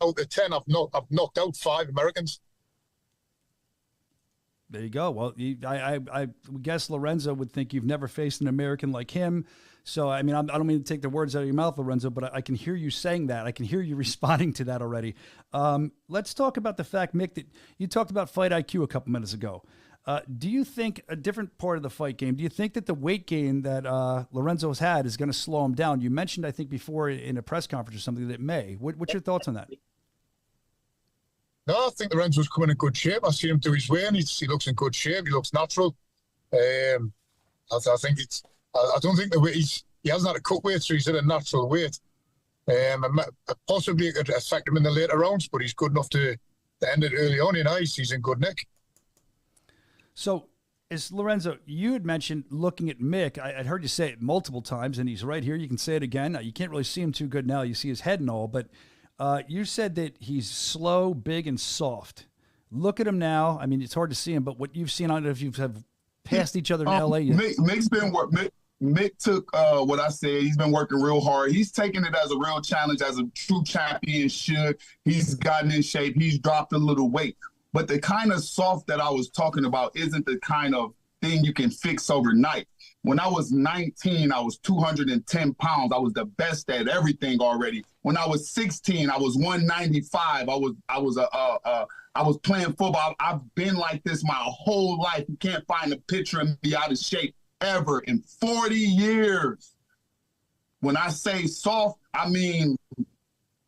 of 10, I've knocked out 5 Americans. There you go. Well, I guess Lorenzo would think you've never faced an American like him. So, I mean, I don't mean to take the words out of your mouth, Lorenzo, but I can hear you saying that. I can hear you responding to that already. Let's talk about the fact, Mick, that you talked about fight IQ a couple minutes ago. Do you think a different part of the fight game, do you think that the weight gain that Lorenzo has had is going to slow him down? You mentioned, I think, before in a press conference or something that it may. What's your thoughts on that? No, I think Lorenzo's coming in good shape. I see him do his way, and he looks in good shape. He looks natural. I think it's. I don't think the weight he hasn't had a cut weight, so he's at a natural weight. Possibly it could affect him in the later rounds, but he's good enough to end it early on. He's in good nick. So, as Lorenzo, you had mentioned looking at Mick. I'd heard you say it multiple times, and he's right here. You can say it again. You can't really see him too good now. You see his head and all, but you said that he's slow, big, and soft. Look at him now. I mean, it's hard to see him, but what you've seen, I don't know if you've have passed each other in L.A. yet. Mick's been Mick took what I said. He's been working real hard. He's taken it as a real challenge, as a true champion should. He's gotten in shape. He's dropped a little weight. But the kind of soft that I was talking about isn't the kind of thing you can fix overnight. When I was 19, I was 210 pounds. I was the best at everything already. When I was 16, I was 195. I was playing football. I've been like this my whole life. You can't find a picture of me out of shape ever in 40 years. When I say soft, I mean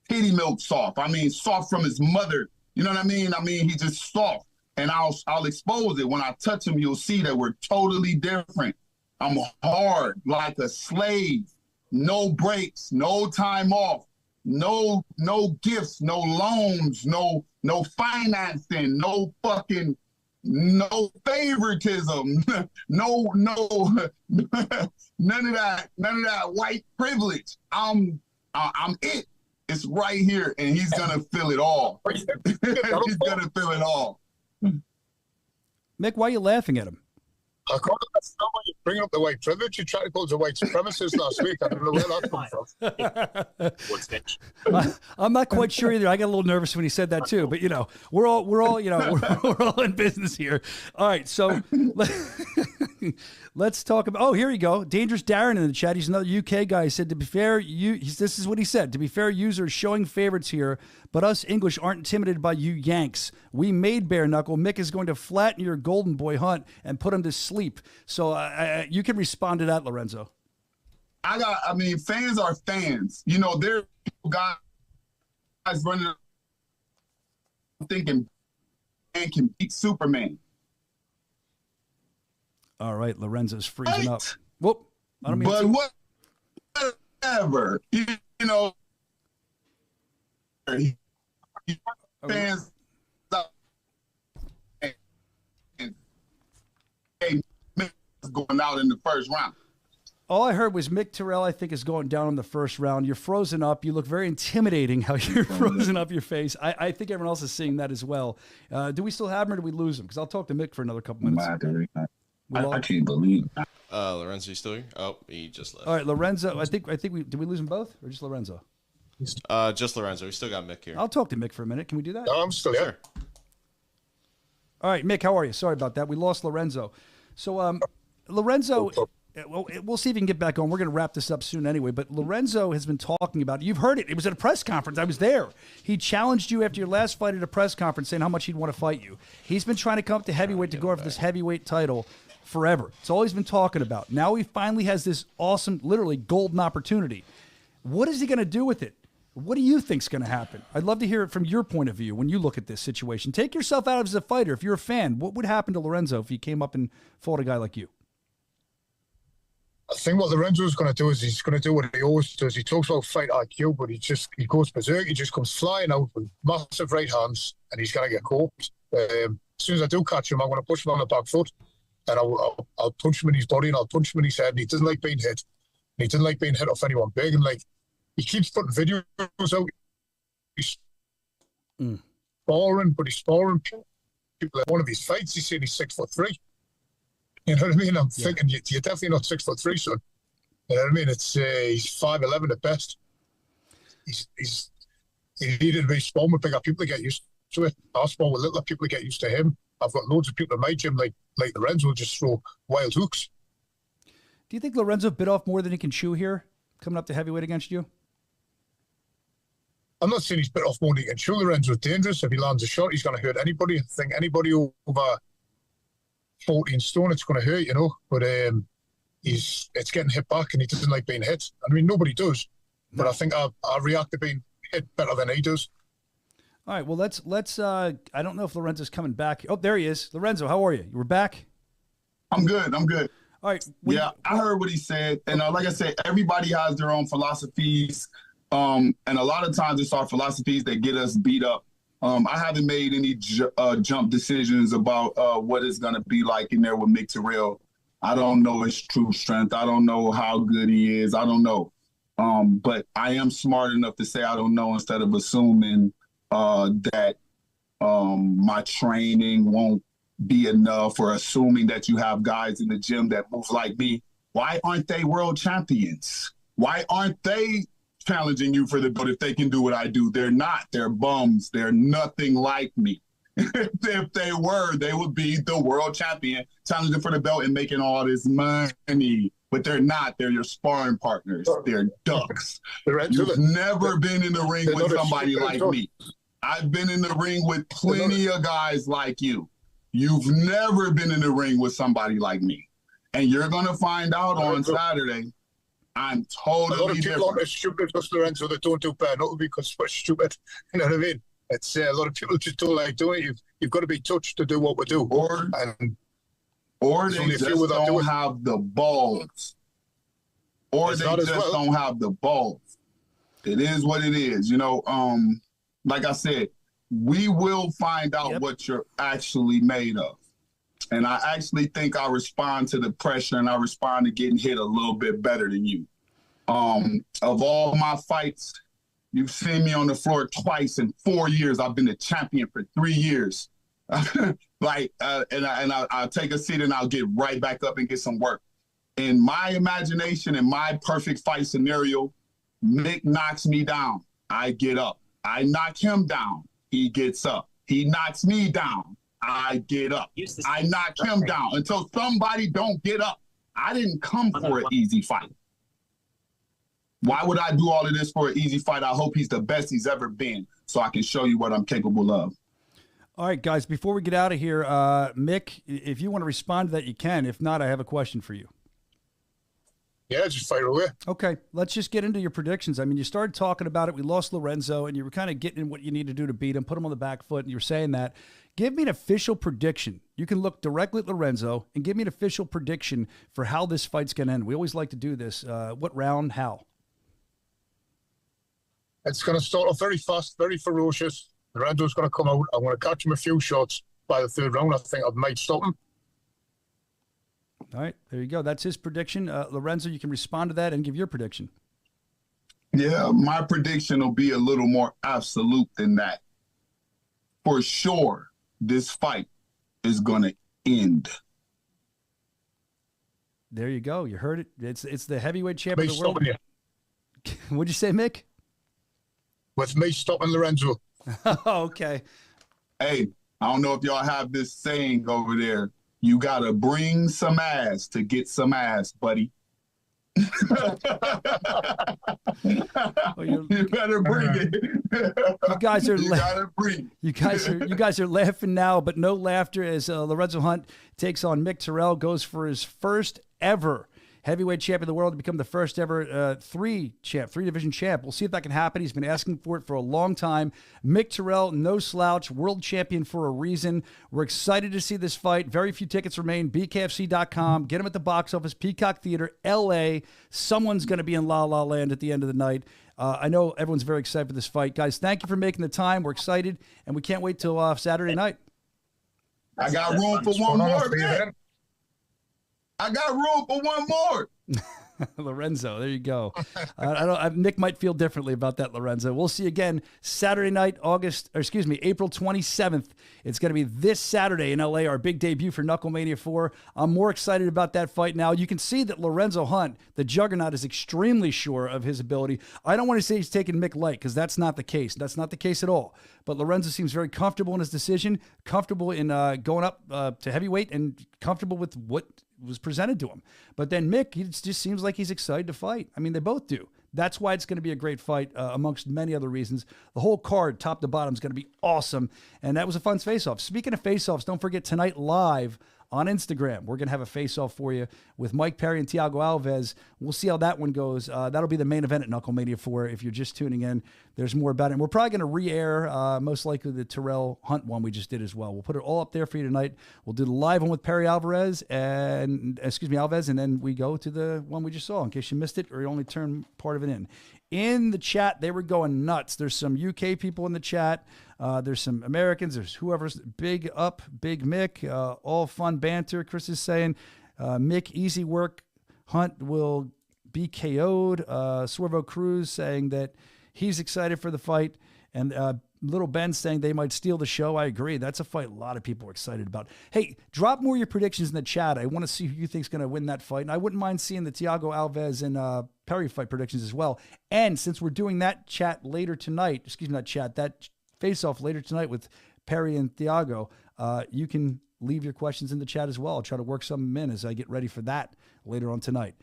titty milk soft. I mean soft from his mother. You know what I mean? I mean, he's just soft. And I'll expose it. When I touch him, you'll see that we're totally different. I'm hard like a slave. No breaks, no time off, no gifts, no loans, no financing, no favoritism, no none of that white privilege. I'm it. It's right here, and he's gonna feel it all. He's gonna feel it all. Mick, why are you laughing at him? I can't understand why you're bringing up the white privilege. You tried to call us a white supremacist last week. I don't know where that comes from. What's that? I'm not quite sure either. I got a little nervous when he said that too. But we're all we're all in business here. All right, so let's talk about. Oh, here you go. Dangerous Darren in the chat. He's another UK guy. He said, to be fair, this is what he said. To be fair, users showing favorites here, but us English aren't intimidated by you Yanks. We made bare knuckle. Mick is going to flatten your golden boy hunt and put him to sleep. So you can respond to that, Lorenzo. I mean, fans are fans. There are guys running thinking man can beat Superman. All right, Lorenzo's freezing up. Whoop. I don't mean but whatever. Fans going out in the first round. All I heard was Mick Terrell, I think, is going down in the first round. You're frozen up. You look very intimidating how you're frozen up your face. I think everyone else is seeing that as well. Do we still have him or do we lose him? Because I'll talk to Mick for another couple minutes. I can't believe it. Lorenzo, you still here? Oh, he just left. All right, Lorenzo. I think did we lose them both or just Lorenzo? Just Lorenzo. We still got Mick here. I'll talk to Mick for a minute. Can we do that? No, I'm still here. All right, Mick, how are you? Sorry about that. We lost Lorenzo. So, Lorenzo, we'll see if he can get back on. We're going to wrap this up soon anyway. But Lorenzo has been talking about, you've heard it. It was at a press conference. I was there. He challenged you after your last fight at a press conference saying how much he'd want to fight you. He's been trying to come up to heavyweight to go after this heavyweight title forever. It's all he's been talking about. Now he finally has this awesome, literally golden opportunity. What is he going to do with it? What do you think's going to happen? I'd love to hear it from your point of view when you look at this situation. Take yourself out as a fighter. If you're a fan, what would happen to Lorenzo if he came up and fought a guy like you? I think what Lorenzo's going to do is he's going to do what he always does. He talks about fight IQ, but he goes berserk. He just comes flying out with massive right hands, and he's going to get caught. As soon as I do catch him, I'm going to push him on the back foot, and I'll punch him in his body, and I'll punch him in his head. And he doesn't like being hit. And he doesn't like being hit off anyone big. And he keeps putting videos out. He's sparring, but he's sparring people. One of his fights, he's saying he's 6'3". You know what I mean? I'm thinking you're definitely not 6'3", son. You know what I mean? It's he's 5'11" at best. He needed to be spawned with bigger people to get used to it. I spawn with littler people to get used to him. I've got loads of people in my gym like Lorenzo just throw wild hooks. Do you think Lorenzo bit off more than he can chew here, coming up to heavyweight against you? I'm not saying he's bit off more than he can chew. Lorenzo's dangerous. If he lands a shot, he's going to hurt anybody. I think anybody over 14 stone, it's going to hurt, you know. But it's getting hit back, and he doesn't like being hit. I mean, nobody does. But I think I react to being hit better than he does. All right, well, let's I don't know if Lorenzo's coming back. Oh, there he is. Lorenzo, how are you? You were back? I'm good. All right. I heard what he said. And like I said, everybody has their own philosophies. And a lot of times it's our philosophies that get us beat up. I haven't made any jump decisions about what it's going to be like in there with Mick Terrell. I don't know his true strength. I don't know how good he is. I don't know. But I am smart enough to say I don't know instead of assuming that my training won't be enough, or assuming that you have guys in the gym that move like me. Why aren't they world champions? Why aren't they challenging you for the belt if they can do what I do? They're not. They're bums. They're nothing like me. If they were, they would be the world champion, challenging for the belt and making all this money. But they're not. They're your sparring partners. They're ducks. You've never been in the ring with somebody like me. I've been in the ring with plenty of guys like you. You've never been in the ring with somebody like me. And you're going to find out on Saturday. I'm totally a lot of people different. aren't stupid, just Lorenzo, that don't do bare knuckle because we're stupid. You know what I mean? It's a lot of people just don't like doing it. You've got to be touched to do what we do. Or they just don't have the balls. Or they just don't have the balls. It is what it is. You know, like I said, we will find out what you're actually made of. And I actually think I respond to the pressure, and I respond to getting hit a little bit better than you. Of all my fights, you've seen me on the floor twice in 4 years. I've been the champion for 3 years. And I'll take a seat and I'll get right back up and get some work. In my imagination, in my perfect fight scenario, Mick knocks me down. I get up. I knock him down. He gets up. He knocks me down. I get up. I knock him down until somebody don't get up. I didn't come for an easy fight. Why would I do all of this for an easy fight? I hope he's the best he's ever been so I can show you what I'm capable of. All right, guys, before we get out of here, Mick, if you want to respond to that, you can. If not, I have a question for you. Yeah, just fire away. Okay, let's just get into your predictions. I mean, you started talking about it. We lost Lorenzo, and you were kind of getting in what you need to do to beat him, put him on the back foot, and you were saying that. Give me an official prediction. You can look directly at Lorenzo and give me an official prediction for how this fight's going to end. We always like to do this. What round, how? It's going to start off very fast, very ferocious. Lorenzo's going to come out. I'm going to catch him a few shots by the third round. I think I might stop him. All right, there you go. That's his prediction. Lorenzo, you can respond to that and give your prediction. Yeah, my prediction will be a little more absolute than that. For sure, this fight is going to end. There you go. You heard it. It's the heavyweight champion of the world. You. What'd you say, Mick? With me stopping Lorenzo. Oh, okay. Hey, I don't know if y'all have this saying over there. You gotta bring some ass to get some ass, buddy. You better bring it. You guys are You gotta bring it. you guys are laughing now, but no laughter as Lorenzo Hunt takes on Mick Terrell, goes for his first ever heavyweight champion of the world to become the first ever three division champ. We'll see if that can happen. He's been asking for it for a long time. Mick Terrell, no slouch, world champion for a reason. We're excited to see this fight. Very few tickets remain. BKFC.com. Get them at the box office. Peacock Theater, LA. Someone's going to be in La La Land at the end of the night. I know everyone's very excited for this fight. Guys, thank you for making the time. We're excited, and we can't wait till Saturday night. I got room for one more, man. I got room for one more. Lorenzo, there you go. Nick might feel differently about that, Lorenzo. We'll see you again Saturday night, April 27th. It's going to be this Saturday in LA, our big debut for Knuckle Mania 4. I'm more excited about that fight now. You can see that Lorenzo Hunt, the juggernaut, is extremely sure of his ability. I don't want to say he's taking Mick light because that's not the case. That's not the case at all. But Lorenzo seems very comfortable in his decision, comfortable in going up to heavyweight, and comfortable with what was presented to him. But then Mick, he just seems like he's excited to fight. I mean, they both do. That's why it's going to be a great fight, amongst many other reasons. The whole card, top to bottom, is going to be awesome. And that was a fun face-off. Speaking of face-offs, don't forget tonight live on Instagram, we're going to have a face-off for you with Mike Perry and Thiago Alves. We'll see how that one goes. That'll be the main event at Knuckle Mania 4. If you're just tuning in, there's more about it. And we're probably going to re-air, most likely, the Terrell Hunt one we just did as well. We'll put it all up there for you tonight. We'll do the live one with Perry Alves, and then we go to the one we just saw, in case you missed it or you only turned part of it in. In the chat, they were going nuts. There's some UK people in the chat. There's some Americans. There's whoever's big up, big Mick. All fun banter. Chris is saying, Mick, easy work. Hunt will be KO'd. Swervo Cruz saying that he's excited for the fight. And Little Ben saying they might steal the show. I agree. That's a fight a lot of people are excited about. Hey, drop more of your predictions in the chat. I want to see who you think's going to win that fight. And I wouldn't mind seeing the Thiago Alves and Perry fight predictions as well. And since we're doing that chat later tonight, that face-off later tonight with Perry and Thiago, you can leave your questions in the chat as well. I'll try to work some in as I get ready for that later on tonight.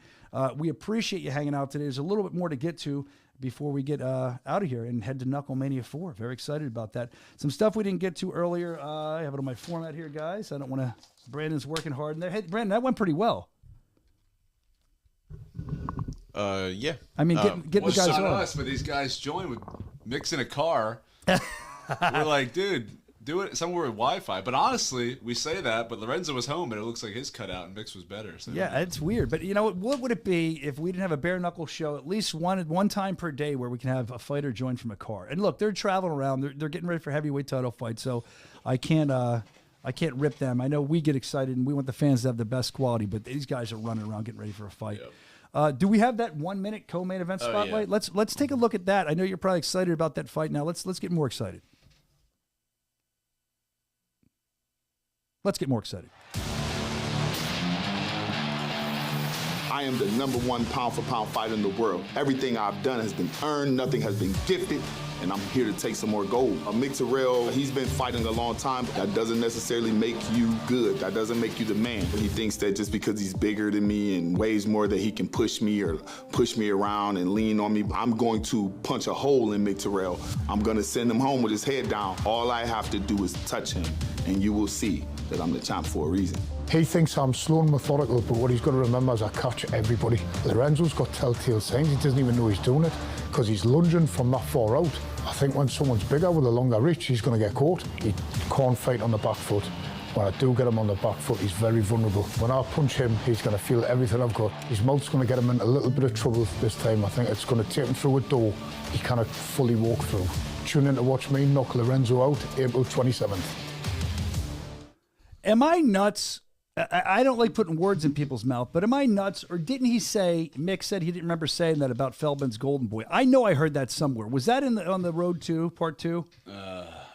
We appreciate you hanging out today. There's a little bit more to get to before we get out of here and head to Knuckle Mania 4. Very excited about that. Some stuff we didn't get to earlier. I have it on my format here, guys. I don't want to... Brandon's working hard in there. Hey, Brandon, that went pretty well. Yeah. I mean, getting the guys on. Us, but these guys join with mixing a car. We're like, dude, do it somewhere with Wi-Fi. But honestly, we say that, but Lorenzo was home, and it looks like his cutout, and Mick's was better. So. Yeah, it's weird. But you know what would it be if we didn't have a bare knuckle show at least one time per day where we can have a fighter join from a car? And look, they're traveling around. They're getting ready for heavyweight title fights, so I can't rip them. I know we get excited, and we want the fans to have the best quality, but these guys are running around getting ready for a fight. Yep. Do we have that 1 minute co-main event spotlight? Yeah. Let's take a look at that. I know you're probably excited about that fight now. Let's get more excited. Let's get more excited. I am the #1 pound-for-pound fighter in the world. Everything I've done has been earned. Nothing has been gifted. And I'm here to take some more gold. Mick Terrell, he's been fighting a long time. That doesn't necessarily make you good. That doesn't make you the man. He thinks that just because he's bigger than me and weighs more that he can push me or push me around and lean on me. I'm going to punch a hole in Mick Terrell. I'm going to send him home with his head down. All I have to do is touch him, and you will see that I'm the champ for a reason. He thinks I'm slow and methodical, but what he's got to remember is I catch everybody. Lorenzo's got telltale signs. He doesn't even know he's doing it because he's lunging from that far out. I think when someone's bigger with a longer reach, he's going to get caught. He can't fight on the back foot. When I do get him on the back foot, he's very vulnerable. When I punch him, he's going to feel everything I've got. His mouth's going to get him in a little bit of trouble this time. I think it's going to take him through a door he cannot fully walk through. Tune in to watch me knock Lorenzo out April 27th. Am I nuts? I don't like putting words in people's mouth, but am I nuts? Or didn't he say, Mick said he didn't remember saying that about Feldman's Golden Boy? I know I heard that somewhere. Was that on the Road 2, Part 2? I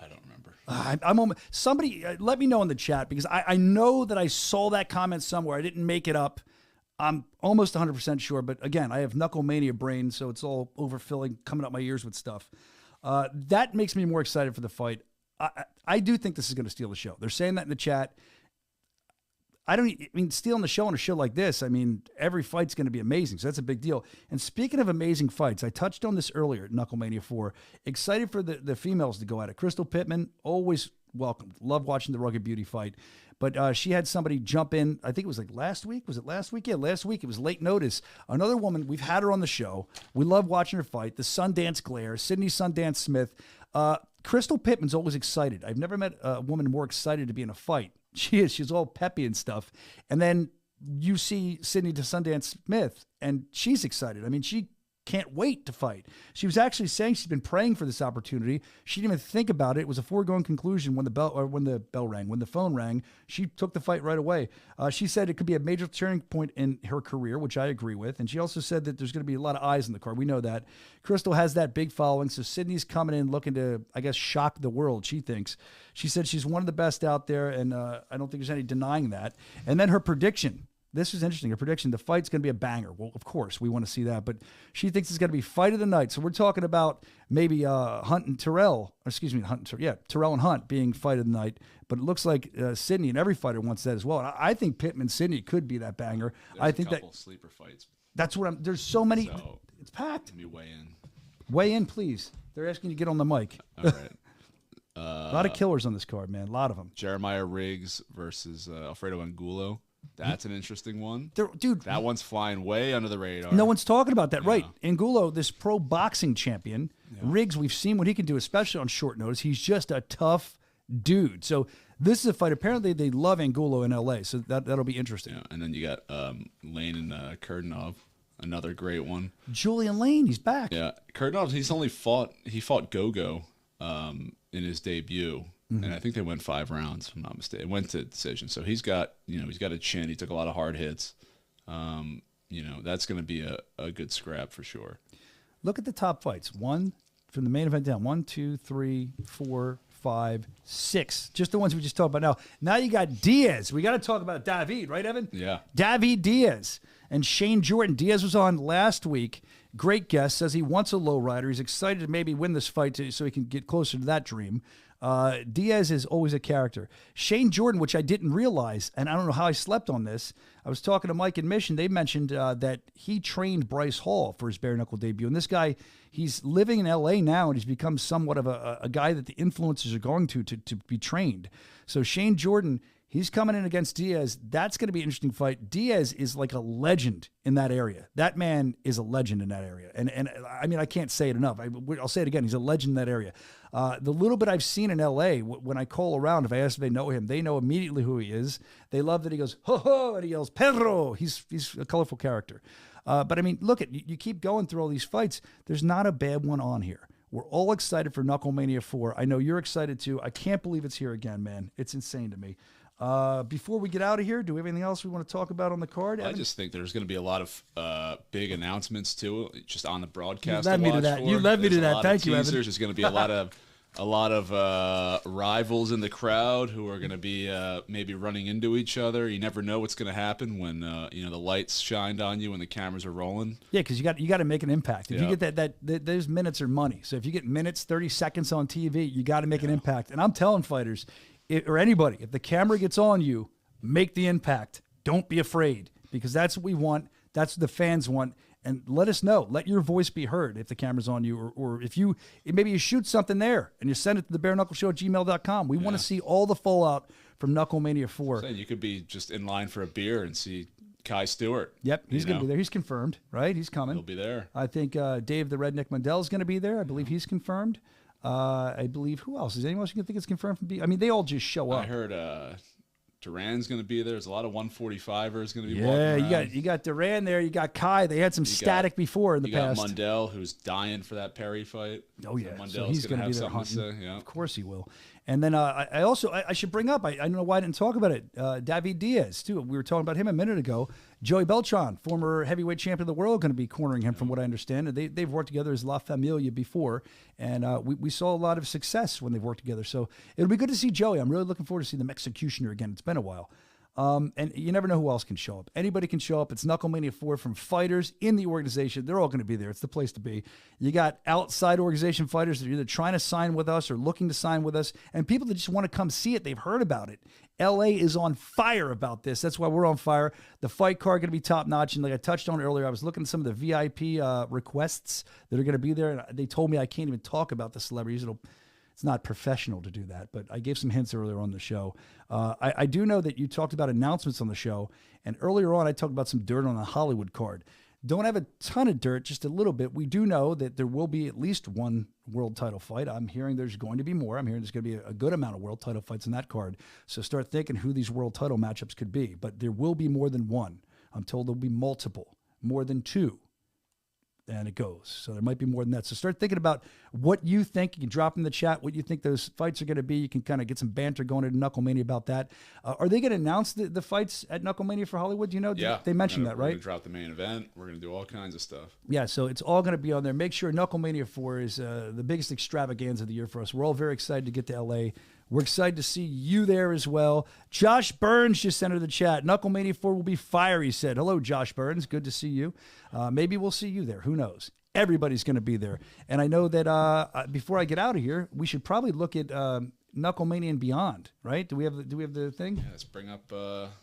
don't remember. I'm somebody, let me know in the chat, because I know that I saw that comment somewhere. I didn't make it up. I'm almost 100% sure, but again, I have Knuckle Mania brain, so it's all overfilling, coming up my ears with stuff. That makes me more excited for the fight. I do think this is going to steal the show. They're saying that in the chat. Stealing the show on a show like this, every fight's going to be amazing. So that's a big deal. And speaking of amazing fights, I touched on this earlier at Knuckle Mania 4. Excited for the females to go at it. Crystal Pittman, always welcome. Love watching the Rugged Beauty fight. But she had somebody jump in, I think it was like last week. Was it last week? Yeah, last week. It was late notice. Another woman, we've had her on the show. We love watching her fight. The Sundance Glare, Sydney Sundance Smith. Crystal Pittman's always excited. I've never met a woman more excited to be in a fight. She is. She's all peppy and stuff. And then you see Sydney to Sundance Smith, and she's excited. She can't wait to fight. She was actually saying she's been praying for this opportunity. She didn't even think about it. It was a foregone conclusion when the phone rang. She took the fight right away. She said it could be a major turning point in her career, which I agree with. And she also said that there's going to be a lot of eyes in the card. We know that. Crystal has that big following, so Sydney's coming in looking to, I guess, shock the world, she thinks. She said she's one of the best out there, and I don't think there's any denying that. And then her prediction. This is interesting. Her prediction, the fight's going to be a banger. Well, of course, we want to see that. But she thinks it's going to be fight of the night. So we're talking about maybe Hunt and Terrell. Terrell and Hunt being fight of the night. But it looks like Sydney, and every fighter wants that as well. And I think Pittman-Sydney could be that banger. There's a couple sleeper fights. That's what there's so many. So, it's packed. Let me weigh in. Weigh in, please. They're asking you to get on the mic. All right. A lot of killers on this card, man. A lot of them. Jeremiah Riggs versus Alfredo Angulo. That's an interesting one. Dude. That one's flying way under the radar. No one's talking about that. Yeah. Right. Angulo, this pro boxing champion. Yeah. Riggs, we've seen what he can do, especially on short notice. He's just a tough dude. So this is a fight. Apparently they love Angulo in L.A., so that'll be interesting. Yeah. And then you got Lane and Kurdanov, another great one. Julian Lane, he's back. Yeah. Kurdanov, he fought Gogo in his debut. Mm-hmm. And I think they went 5 rounds, if I'm not mistaken. It went to decision. So he's got a chin. He took a lot of hard hits. That's going to be a good scrap for sure. Look at the top fights. One from the main event down. 1, 2, 3, 4, 5, 6. Just the ones we just talked about now. Now you got Diaz. We got to talk about David, right, Evan? Yeah. David Diaz and Shane Jordan. Diaz was on last week. Great guest. Says he wants a lowrider. He's excited to maybe win this fight so he can get closer to that dream. Diaz is always a character. Shane Jordan, which I didn't realize, and I don't know how I slept on this. I was talking to Mike and Mission. They mentioned that he trained Bryce Hall for his bare knuckle debut. And this guy, he's living in L.A. now, and he's become somewhat of a guy that the influencers are going to be trained. So Shane Jordan, he's coming in against Diaz. That's going to be an interesting fight. Diaz is like a legend in that area. That man is a legend in that area. And I can't say it enough. I'll say it again. He's a legend in that area. The little bit I've seen in L.A., when I call around, if I ask if they know him, they know immediately who he is. They love that he goes, ho, ho, and he yells, perro. He's a colorful character. But look, you keep going through all these fights. There's not a bad one on here. We're all excited for Knuckle Mania 4. I know you're excited too. I can't believe it's here again, man. It's insane to me. Before we get out of here, do we have anything else we want to talk about on the card, Evan? I just think there's going to be a lot of big announcents too, just on the broadcast. You led me to that. You led me to that. Thank you, Evan. There's going to be a lot of rivals in the crowd who are going to be maybe running into each other. You never know what's going to happen when the lights shined on you and the cameras are rolling. Yeah, because you got to make an impact. If you get that those minutes are money. So if you get minutes, 30 seconds on TV, you got to make an impact. And I'm telling fighters, or anybody, if the camera gets on you, make the impact. Don't be afraid, because that's what we want. That's what the fans want. And let us know. Let your voice be heard if the camera's on you, or if maybe you shoot something there and you send it to the bareknuckleshow@gmail.com. We want to see all the fallout from Knuckle Mania 4. You could be just in line for a beer and see Kai Stewart. Yep, he's going to be there. He's confirmed, right? He's coming. He'll be there. I think Dave the Redneck Mundell is going to be there. I believe he's confirmed. I believe, who else? Is anyone else you can think is confirmed from B? They all just show up. I heard Duran's going to be there. There's a lot of 145ers going to be walking around. Yeah, you got Duran there. You got Kai. They had some static before in the past. You got Mundell, who's dying for that Perry fight. Oh, yeah. So he's going to be there hunting. Of course he will. And then I should bring up, I don't know why I didn't talk about it, David Diaz, too. We were talking about him a minute ago. Joey Beltran, former heavyweight champion of the world, going to be cornering him from what I understand. And they've worked together as La Familia before. And we saw a lot of success when they've worked together. So it'll be good to see Joey. I'm really looking forward to seeing the Executioner again. It's been a while. And you never know who else can show up. Anybody can show up. It's Knuckle Mania 4 from fighters in the organization. They're all going to be there. It's the place to be. You got outside organization fighters that are either trying to sign with us or looking to sign with us, and people that just want to come see it. They've heard about it. LA is on fire about this. That's why we're on fire. The fight card going to be top-notch. And like I touched on earlier, I was looking at some of the VIP requests that are going to be there, and they told me I can't even talk about the celebrities. It's not professional to do that, but I gave some hints earlier on the show. I do know that you talked about announcements on the show, and earlier on I talked about some dirt on the Hollywood card. Don't have a ton of dirt, just a little bit. We do know that there will be at least one world title fight. I'm hearing there's going to be more. I'm hearing there's going to be a good amount of world title fights in that card. So start thinking who these world title matchups could be. But there will be more than one. I'm told there'll be multiple, more than two. And it goes. So there might be more than that. So start thinking about what you think. You can drop in the chat what you think those fights are going to be. You can kind of get some banter going at Knuckle Mania about that. Are they going to announce the fights at Knuckle Mania for Hollywood? You know, yeah, they mentioned that, right? We're going to drop the main event. We're going to do all kinds of stuff. Yeah, so it's all going to be on there. Make sure Knuckle Mania 4 is the biggest extravaganza of the year for us. We're all very excited to get to LA. We're excited to see you there as well. Josh Burns just entered the chat. Knuckle Mania 4 will be fire, he said. Hello, Josh Burns. Good to see you. Maybe we'll see you there. Who knows? Everybody's going to be there. And I know that before I get out of here, we should probably look at Knuckle Mania and Beyond, right? Do we have the thing? Yeah, let's bring up...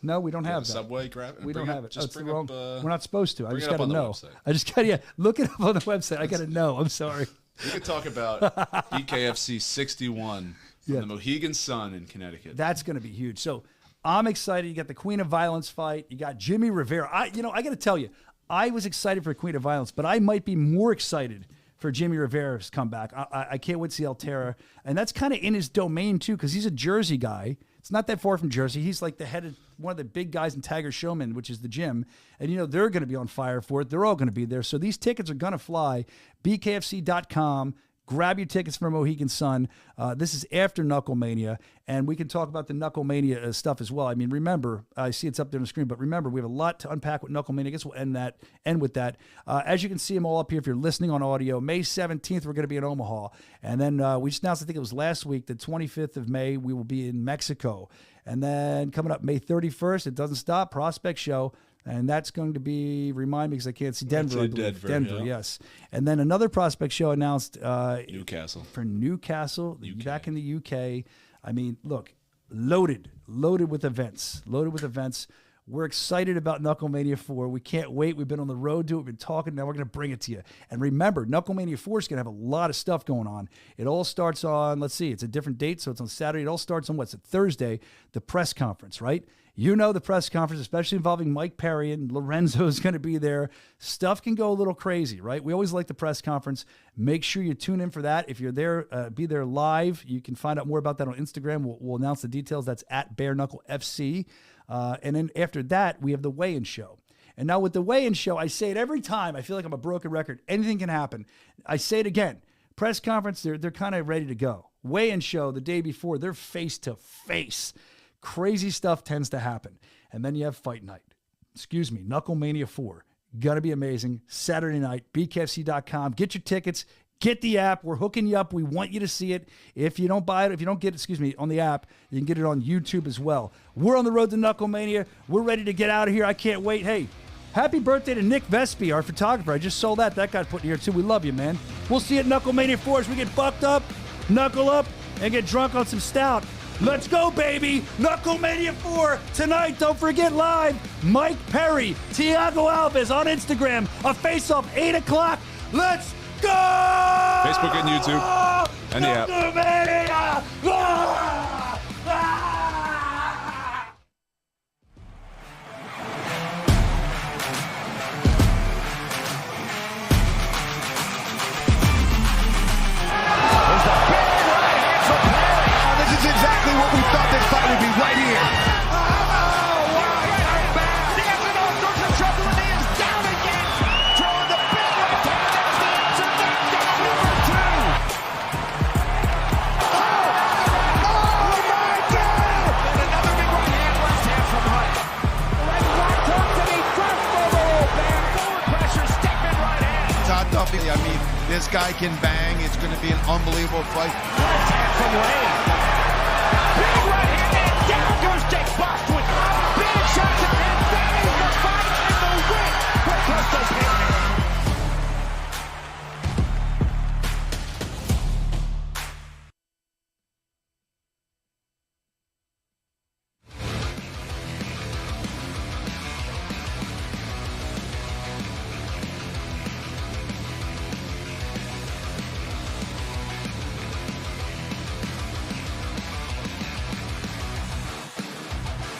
no, we don't have that. Subway, grab it. We don't have it. Just bring bring wrong. up... We're not supposed to. I just got to know. Website. I just got to, look it up on the website. I got to know. I'm sorry. We could talk about BKFC 61 from the Mohegan Sun in Connecticut. That's going to be huge. So I'm excited. You got the Queen of Violence fight. You got Jimmy Rivera. I got to tell you, I was excited for Queen of Violence, but I might be more excited for Jimmy Rivera's comeback. I can't wait to see Altera. And that's kind of in his domain, too, because he's a Jersey guy. It's not that far from Jersey. He's like the head of one of the big guys in Tiger Showman, which is the gym. And, they're going to be on fire for it. They're all going to be there. So these tickets are going to fly. BKFC.com. Grab your tickets for Mohegan Sun. This is after Knuckle Mania, and we can talk about the Knuckle Mania stuff as well. I mean, remember, I see it's up there on the screen, but remember, we have a lot to unpack with Knuckle Mania. I guess we'll end with that. As you can see them all up here, if you're listening on audio, May 17th, we're going to be in Omaha. And then we just announced, I think it was last week, the 25th of May, we will be in Mexico. And then coming up May 31st, it doesn't stop, Prospect Show. And that's going to be, remind me because I can't see, Denver, I believe. Denver, yes. And then another Prospect Show announced Newcastle. For Newcastle, back in the UK. I mean, look, loaded with events. We're excited about Knuckle Mania 4. We can't wait. We've been on the road to it. We've been talking. Now we're going to bring it to you. And remember, Knuckle Mania 4 is going to have a lot of stuff going on. It all starts on, let's see, it's a different date, so it's on Saturday. It all starts on, Thursday, the press conference, right? You know the press conference, especially involving Mike Perry and Lorenzo is going to be there. Stuff can go a little crazy, right? We always like the press conference. Make sure you tune in for that. If you're there, be there live. You can find out more about that on Instagram. We'll announce the details. That's at Bare Knuckle FC. And then after that, we have the weigh-in show. And now with the weigh-in show, I say it every time. I feel like I'm a broken record. Anything can happen. I say it again. Press conference, they're kind of ready to go. Weigh-in show the day before, they're face-to-face. Crazy stuff tends to happen. And then you have fight night. Knuckle Mania 4. Gonna be amazing. Saturday night, BKFC.com. Get your tickets. Get the app. We're hooking you up. We want you to see it. If you don't buy it, if you don't get it, on the app, you can get it on YouTube as well. We're on the road to Knuckle Mania. We're ready to get out of here. I can't wait. Hey, happy birthday to Nick Vespi, our photographer. I just sold that. That got put in here too. We love you, man. We'll see you at Knuckle Mania 4 as we get bucked up, knuckle up, and get drunk on some stout. Let's go, baby. Knuckle Mania 4 tonight. Don't forget live. Mike Perry, Thiago Alves on Instagram. A face-off, 8 o'clock. Let's go! Facebook and YouTube. And the app. Knuckle Mania! This is exactly what we thought this fight would be right here. I mean, this guy can bang. It's going to be an unbelievable fight. Left hand from Wayne. Big right